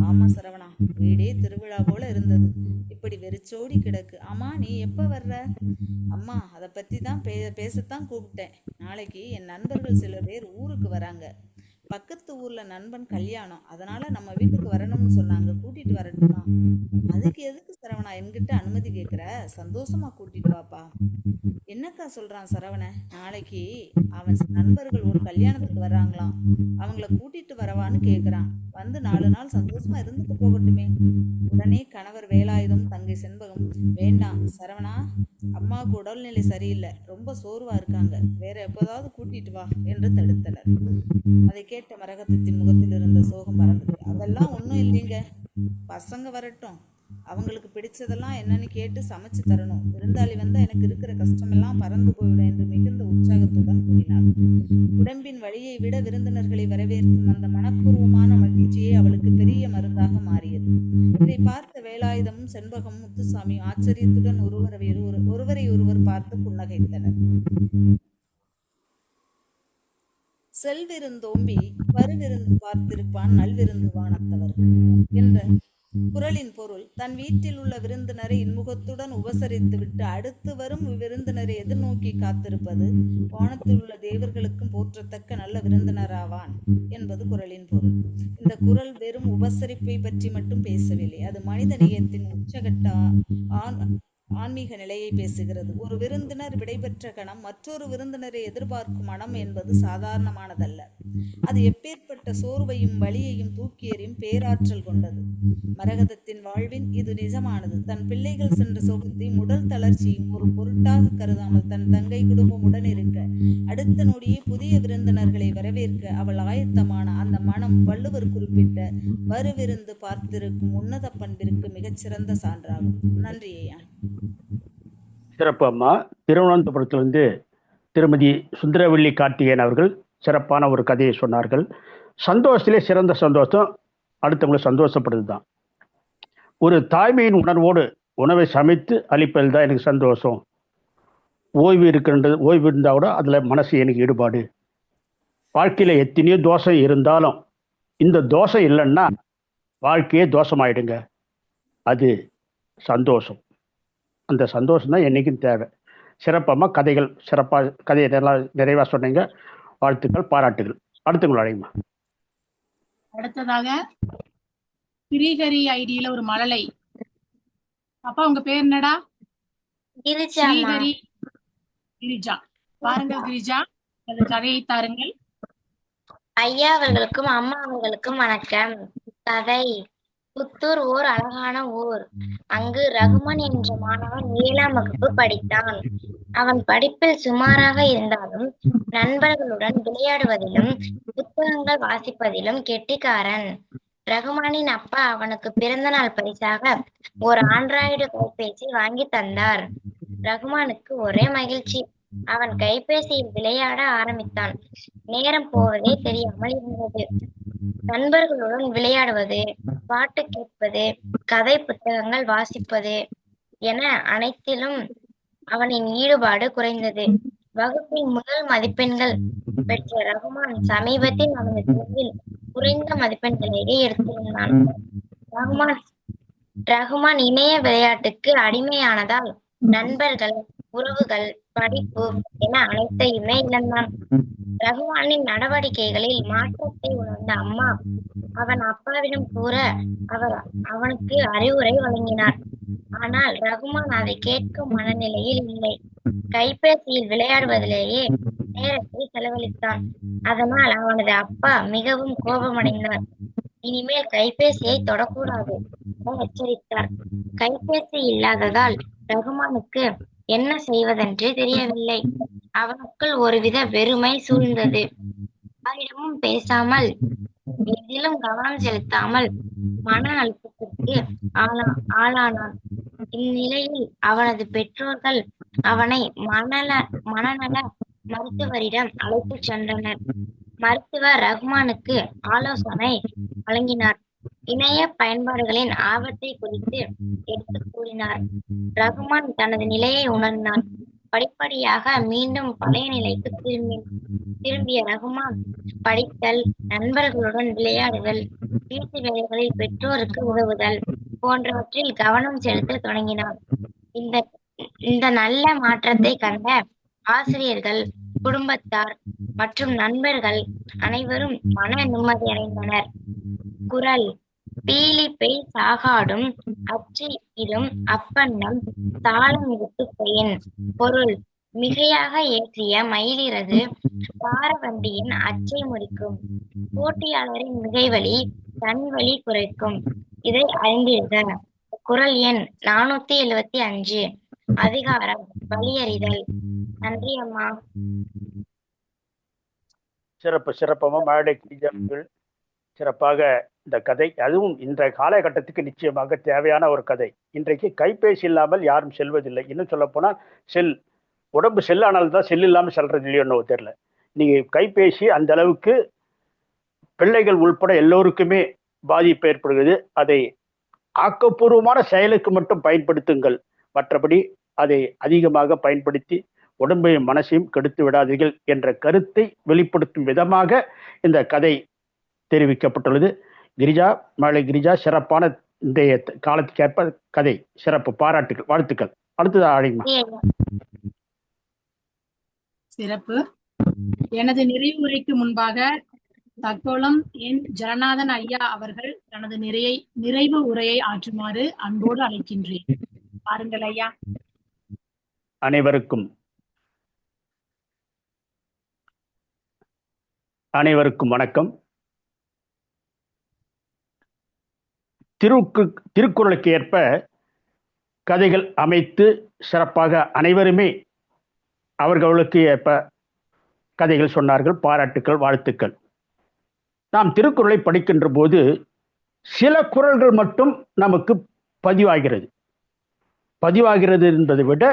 ஆமா சரவணா, வீடே திருவிழா போல இருந்தது, இப்படி வெறிச்சோடி கிடக்கு. ஆமா, நீ எப்ப வர்ற? அம்மா, அதை பத்தி தான் பேசத்தான் கூப்பிட்டேன். நாளைக்கு என் நண்பர்கள் சில பேர் ஊருக்கு வராங்க, பக்கத்து ஊர்ல நண்பன் கல்யாணம், அதனால நம்ம வீட்டுக்கு வரணும்னு சொன்னாங்க, கூட்டிட்டு வரட்டுமா? அதுக்கு எதுக்கு சரவணா என்கிட்ட அனுமதி கேட்குற? சந்தோஷமா கூட்டிட்டு வாப்பா. என்னக்கா சொல்றான் சரவணன்? நாளைக்கு அவன் நண்பர்கள் ஒரு கல்யாணத்துக்கு வர்றாங்களாம், அவங்கள கூட்டிட்டு வரவான்னு கேக்குறான். வந்து 4 நாள் சந்தோஷமா இருந்துட்டு போகட்டுமே. உடனே கணவர் வேலாயுதம் தங்கை செண்பகம், வேண்டாம் சரவணா, அம்மாவுக்கு உடல்நிலை சரியில்லை, ரொம்ப சோர்வா இருக்காங்க, வேற எப்போதாவது கூட்டிட்டு வா என்று தடுத்தனர். அதை கேட்ட மரகதத்தின் முகத்தில் இருந்த சோகம் மறந்தது. அதெல்லாம் ஒன்றும் இல்லைங்க, பசங்க வரட்டும், அவங்களுக்கு பிடிச்சதெல்லாம் என்னன்னு கேட்டு சமைச்சு தரணும், விருந்தாளி வந்தா எனக்கு இருக்கிற கஷ்டமெல்லாம் பறந்து போயிடும் என்று மிகுந்த உற்சாகத்துடன் கூறினார். உடம்பின் வழியை விட விருந்தினர்களை வரவேற்கும் அந்த மனப்பூர்வமான மகிழ்ச்சியே அவளுக்கு பெரிய மருந்தாக மாறியது. இதை பார்த்த வேலாயுதமும் செண்பகமும் முத்துசாமியும் ஆச்சரியத்துடன் ஒருவரை ஒருவர் பார்த்து புன்னகைத்தனர். செல்விருந்தோம்பி வருவிருந்து பார்த்திருப்பான் நல்விருந்து வானத்தவர் என்ற குறளின் பொருள், தன் வீட்டில் உள்ள விருந்தினரை இன்முகத்துடன் உபசரித்து விட்டு அடுத்து வரும் விருந்தினரை எதிர்நோக்கி காத்திருப்பது வானத்தில் உள்ள தேவர்களுக்கும் போற்றத்தக்க நல்ல விருந்தினராவான் என்பது குறளின் பொருள். இந்த குறள் வெறும் உபசரிப்பை பற்றி மட்டும் பேசவில்லை, அது மனித நேயத்தின் உச்சகட்ட ஆன்மீக நிலையை பேசுகிறது. ஒரு விருந்தினர் விடைபெற்ற கணம் மற்றொரு விருந்தினரை எதிர்பார்க்கும் மனம் என்பது சாதாரணமானதல்ல. அது எப்பேற்பட்ட சோர்வையும் வலியையும் தூக்கி எறியும் பேராற்றல் கொண்டது. மரகதத்தின் வாழ்வின் இது நிஜமானது. தன் பிள்ளைகள் சென்ற சோகத்தையும் உடல் தளர்ச்சியும் ஒரு பொருட்டாக கருதாமல் தன் தங்கை குடும்பம் உடன் இருக்க, அடுத்த நொடியே புதிய விருந்தினர்களை வரவேற்க அவள் ஆயத்தமான அந்த மனம் வள்ளுவர் குறிப்பிட்ட வருவிருந்து பார்த்திருக்கும் உன்னத பண்பிற்கு மிகச்சிறந்த சான்றாகும். நன்றி ஐயா. சிறப்பு அம்மா. திருவனந்தபுரத்திலிருந்து திருமதி சுந்தரவள்ளி கார்த்திகேயன் அவர்கள் சிறப்பான ஒரு கதையை சொன்னார்கள். சந்தோஷத்திலே சிறந்த சந்தோஷம் அடுத்தவங்களை சந்தோஷப்படுறது தான். ஒரு தாய்மையின் உணர்வோடு உணவை சமைத்து அளிப்பதில் தான் எனக்கு சந்தோஷம். ஓய்வு இருக்கின்றது, ஓய்வு இருந்தால் கூட அதில் மனசு எனக்கு ஈடுபாடு. வாழ்க்கையில் எத்தனையோ தோசை இருந்தாலும் இந்த தோசை இல்லைன்னா வாழ்க்கையே தோஷமாயிடுங்க. அது சந்தோஷம். அந்த சந்தோஷம் தான் என்றைக்கும் தேவை. சிறப்பாக கதைகள், சிறப்பாக கதையை நல்லா நிறைவாக சொன்னீங்க. வாழ்த்துக்கள், பாராட்டுகள். அடுத்துங்கள் அழைமா. அடுத்ததாக ஸ்ரீஹரி ஐடியில ஒரு மழலை. அப்பா உங்க பேர் என்னடா? ஸ்ரீஹரி கிரிஜா. பாருங்கள் கிரிஜா, அந்த கதையை தாருங்கள். ஐயா அவர்களுக்கும் அம்மா அவர்களுக்கும் வணக்கம். கதை: புத்தூர் ஓர் அழகான ஊர். அங்கு ரகுமான் என்ற மாணவன் 7ஆம் வகுப்பு படித்தான். அவன் படிப்பில் சுமாராக இருந்தாலும் நண்பர்களுடன் விளையாடுவதிலும் புத்தகங்கள் வாசிப்பதிலும் கெட்டிக்காரன். ரகுமானின் அப்பா அவனுக்கு பிறந்த நாள் பரிசாக ஒரு ஆண்ட்ராய்டு கைபேசி வாங்கி தந்தார். ரகுமானுக்கு ஒரே மகிழ்ச்சி. அவன் கைபேசியில் விளையாட ஆரம்பித்தான். நேரம் போவதே தெரியாமல் இருந்தது. நண்பர்களுடன் விளையாடுவது, பாட்டு கேட்பது, கதை புத்தகங்கள் வாசிப்பது என அனைத்திலும் அவனின் ஈடுபாடு குறைந்தது. வகுப்பில் முதல் மதிப்பெண்கள் பெற்ற ரகுமான் சமீபத்தில் அவனது தேர்வில் குறைந்த மதிப்பெண்களையே எடுத்திருந்தான். ரகுமான் இணைய விளையாட்டுக்கு அடிமையானதால் நண்பர்கள், உறவுகள், படிப்பு என அனைத்தையுமே இழந்தான். ரகுமானின் நடவடிக்கைகளில் மாற்றத்தை உணர்ந்த அம்மா அவன் அப்பாவிடம் கூற அவர் அவனுக்கு அறிவுரை வழங்கினார். ஆனால் ரகுமான் அதை கேட்கும் மனநிலையில் இல்லை. கைபேசியில் விளையாடுவதிலேயே நேரத்தை செலவழித்தான். அதனால் அவனது அப்பா மிகவும் கோபமடைந்தார். இனிமேல் கைபேசியை தொடக்கூடாது என எச்சரித்தார். கைபேசி இல்லாததால் ரகுமானுக்கு என்ன செய்வதென்று தெரியவில்லை. அவனுக்குள் ஒருவித வெறுமை சூழ்ந்தது. யாரிடமும் பேசாமல், எதிலும் கவனம் செலுத்தாமல் மன அழுத்தத்திற்கு ஆளானான். இந்நிலையில் அவனது பெற்றோர்கள் அவனை மனநல மருத்துவரிடம் அழைத்துச் சென்றனர். மருத்துவர் ரகுமானுக்கு ஆலோசனை வழங்கினார். இணைய பயன்பாடுகளின் ஆபத்தை குறித்து எடுத்து கூறினார். ரகுமான் தனது நிலையை உணர்ந்தான். படிப்படியாக மீண்டும் பழைய நிலைக்கு திரும்பிய ரகுமான் படித்தல், நண்பர்களுடன் விளையாடுதல், வீட்டு வேலைகளில் பெற்றோருக்கு உதவுதல் போன்றவற்றில் கவனம் செலுத்த தொடங்கினான். இந்த நல்ல மாற்றத்தை கண்ட ஆசிரியர்கள், குடும்பத்தார் மற்றும் நண்பர்கள் அனைவரும் மன நிம்மதியடைந்தனர். குறள்: பீலிப்பை சாகாடும் அற்றி இடும் அப்பன்னம் தாளம் எடுத்து பெயின். பொருள்: மிகையாக ஏற்றிய மயிலிறகு பாரவண்டியின் அச்சை முறிக்கும். போட்டியாளரின் மிகைவலி தன் வலி குறைக்கும். இதை அறிந்திருக்க. குறள் எண் 475. அதிகாரம் வலியறிதல். நன்றி அம்மா. சிறப்பாக மழலை கிரிஜாக்கள் சிறப்பாக இந்த கதை, அதுவும் இன்றைய காலகட்டத்துக்கு நிச்சயமாக தேவையான ஒரு கதை. இன்றைக்கு கைபேசி இல்லாமல் யாரும் செல்வதில்லை. இன்னும் சொல்ல போனால் உடம்பு செல்லானால்தான் தான் செல் இல்லாமல் செல்றது இல்லையோ தெரியல. நீங்கள் கைபேசி அந்த அளவுக்கு பிள்ளைகள் உள்பட எல்லோருக்குமே பாதிப்பு ஏற்படுகிறது. அதை ஆக்கப்பூர்வமான செயலுக்கு மட்டும் பயன்படுத்துங்கள். மற்றபடி அதை அதிகமாக பயன்படுத்தி உடம்பையும் மனசையும் கெடுத்து விடாதீர்கள் என்ற கருத்தை வெளிப்படுத்தும் விதமாக இந்த கதை தெரிவிக்கப்பட்டுள்ளது. கிரிஜா, மழை கிரிஜா, சிறப்பான இன்றைய காலத்துக்கேற்ப கதை, சிறப்பு, பாராட்டுகள், வாழ்த்துக்கள். அடுத்தது அழைமா. சிறப்பு. எனது நிறைவு உரைக்கு முன்பாக தக்கோலம் என் ஜனநாதன் ஐயா அவர்கள் தனது நிறைவு உரையை ஆற்றுமாறு அன்போடு அழைக்கின்றேன். பாருங்கள் ஐயா. அனைவருக்கும் வணக்கம். திருக்குறளுக்கு ஏற்ப கதைகள் அமைத்து சிறப்பாக அனைவருமே அவர்களுக்கு ஏற்ப கதைகள் சொன்னார்கள். பாராட்டுக்கள், வாழ்த்துக்கள். நாம் திருக்குறளை படிக்கின்ற போது சில குறள்கள் மட்டும் நமக்கு பதிவாகிறது என்பதை விட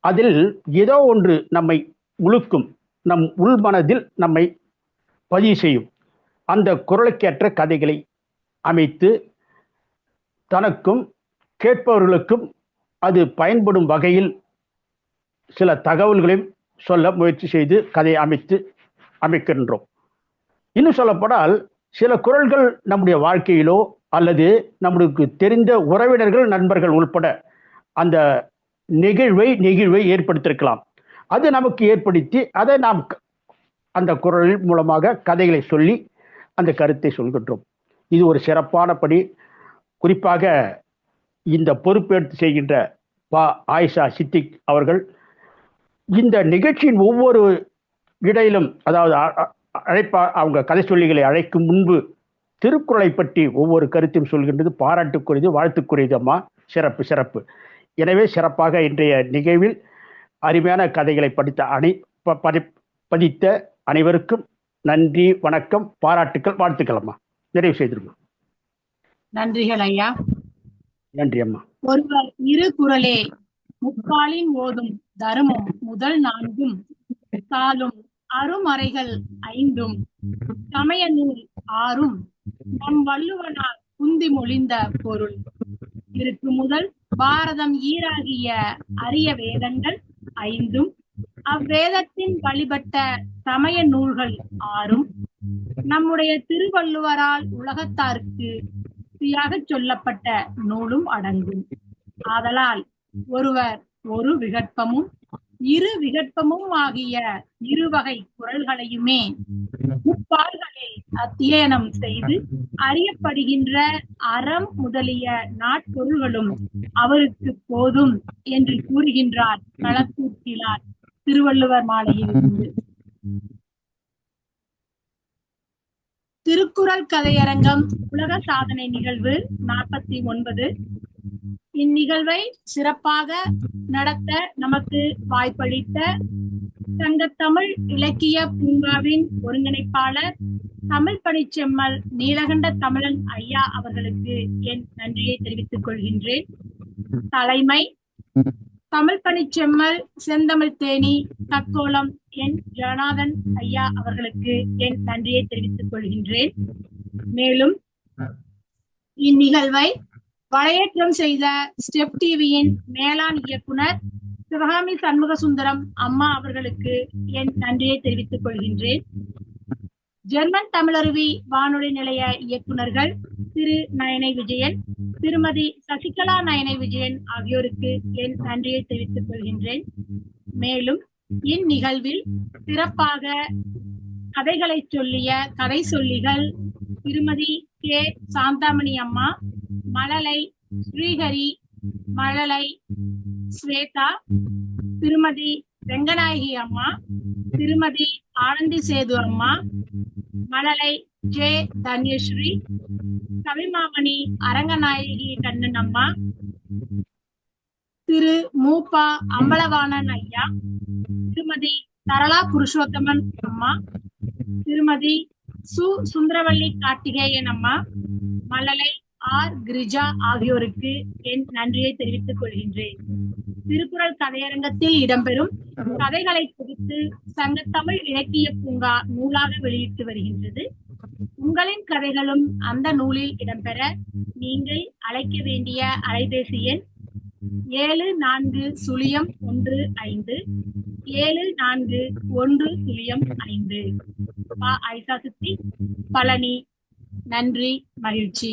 அதில் ஏதோ ஒன்று நம்மை உழுக்கும், நம் உள்மனதில் நம்மை பதிவு செய்யும். அந்த குறளுக்கேற்ற கதைகளை அமைத்து தனக்கும் கேட்பவர்களுக்கும் அது பயன்படும் வகையில் சில தகவல்களையும் சொல்ல முயற்சி செய்து கதையை அமைக்கின்றோம். இன்னும் சொல்லப்படால் சில குறள்கள் நம்முடைய வாழ்க்கையிலோ அல்லது நம்மளுக்கு தெரிந்த உறவினர்கள் நண்பர்கள் உள்பட அந்த நெகிழ்வை ஏற்படுத்தியிருக்கலாம். அது நமக்கு ஏற்படுத்தி அதை நாம் அந்த குறள் மூலமாக கதைகளை சொல்லி அந்த கருத்தை சொல்கின்றோம். இது ஒரு சிறப்பான பணி. குறிப்பாக இந்த பொறுப்பேற்று செய்கின்ற ஆயிஷா சித்திக் அவர்கள் இந்த நிகழ்ச்சியின் ஒவ்வொரு இடையிலும், அதாவது அவங்க கதை சொல்லிகளை அழைக்கும் முன்பு திருக்குறளை பற்றி ஒவ்வொரு கருத்தையும் சொல்கின்றது. பாராட்டுக்குரியது, வாழ்த்துக்குரியது. அம்மா சிறப்பு. எனவே சிறப்பாக இன்றைய நிகழ்வில் அருமையான கதைகளை பதித்த அனைவருக்கும் நன்றி, வணக்கம், பாராட்டுக்கள், வாழ்த்துக்கள். அம்மா நிறைவு செய்திருமா. நன்றிகள் ஐயா. நன்றி அம்மா. ஒருவர் இரு குறளே முக்காலின் ஓதும் தருமம் முதல் 4ம் காலும் அருமறைகள் 5ம் சமய நூல் 6ம் நம் வள்ளுவனார் குந்தி மொழிந்த பொருள் இருக்கு முதல் பாரதம் ஈராகிய அரிய வேதங்கள் 5ம் அவ்வேதத்தின் வழிபட்ட சமய நூல்கள் 6ம் நம்முடைய திருவள்ளுவரால் உலகத்தாருக்கு சொல்லப்பட்ட நூலும் அடங்கும். ஆதலால் ஒருவர் ஒரு விகற்பமும் இரு விகற்பமும் ஆகிய இருவகை குறள்களையுமே முப்பால்களில் அத்தியனம் செய்து அறியப்படுகின்ற அறம் முதலிய நாட்பொருள்களும் அவருக்கு போதும் என்று கூறுகின்றார் களத்தூர்கிழார் திருவள்ளுவர் மாலையில் இருந்து. திருக்குறள் கதையரங்கம் உலக சாதனை நிகழ்வு 49. இந்நிகழ்வை சிறப்பாக நடத்த நமக்கு வாய்ப்பளித்த சங்கத்தமிழ் இலக்கிய பூங்காவின் ஒருங்கிணைப்பாளர் தமிழ் பணிச்செம்மல் நீலகண்ட தமிழன் ஐயா அவர்களுக்கு என் நன்றியை தெரிவித்துக் கொள்கின்றேன். தலைமை தமிழ் பணிச்செம்மல் செந்தமிழ் தேனி தக்கோலம் என் ஜனநாதன் ஐயா அவர்களுக்கு என் நன்றியை தெரிவித்துக் கொள்கின்றேன். மேலும் இந்நிகழ்வை வளையேற்றம் செய்த ஸ்டெப் டிவியின் மேலாண் இயக்குனர் சிவகாமி சண்முக சுந்தரம் அம்மா அவர்களுக்கு என் நன்றியை தெரிவித்துக் கொள்கின்றேன். ஜெர்மன் தமிழருவி வானொலி நிலைய இயக்குநர்கள் திரு நயனை விஜயன், திருமதி சசிகலா நயனை விஜயன் ஆகியோருக்கு என் நன்றியை தெரிவித்துக் கொள்கின்றேன். மேலும் இந்நிகழ்வில் சிறப்பாக கதைகளை சொல்லிய கதை சொல்லிகள் திருமதி கே சாந்தாமணி அம்மா, மழலை ஸ்ரீஹரி, மழலை ஸ்வேதா, திருமதி வெங்கநாயகி அம்மா, திருமதி ஆனந்தி சேது அம்மா, மழலை ஜே தன்யஸ்ரீ, கவிமாமணி அரங்கநாயகி கண்ணன் அம்மா, திரு மூப்பா அம்பலவாணன் ஐயா, திருமதி சரளா புருஷோத்தமன் அம்மா, திருமதி சு சுந்தரவல்லி கார்த்திகேயன் அம்மா, மழலை ஆர் கிரிஜா ஆகியோருக்கு என் நன்றியை தெரிவித்துக் கொள்கின்றேன். திருக்குறள் கதையரங்கத்தில் இடம்பெறும் கதைகளை குறித்து சங்கத்தமிழ் இலக்கிய பூங்கா நூலாக வெளியிட்டு வருகின்றது. உங்களின் கதைகளும் அந்த நூலில் இடம்பெற நீங்கள் அழைக்க வேண்டிய அலைபேசி எண் 740115 7415. ஆயிஷா சித்தி, பழனி. நன்றி, மகிழ்ச்சி.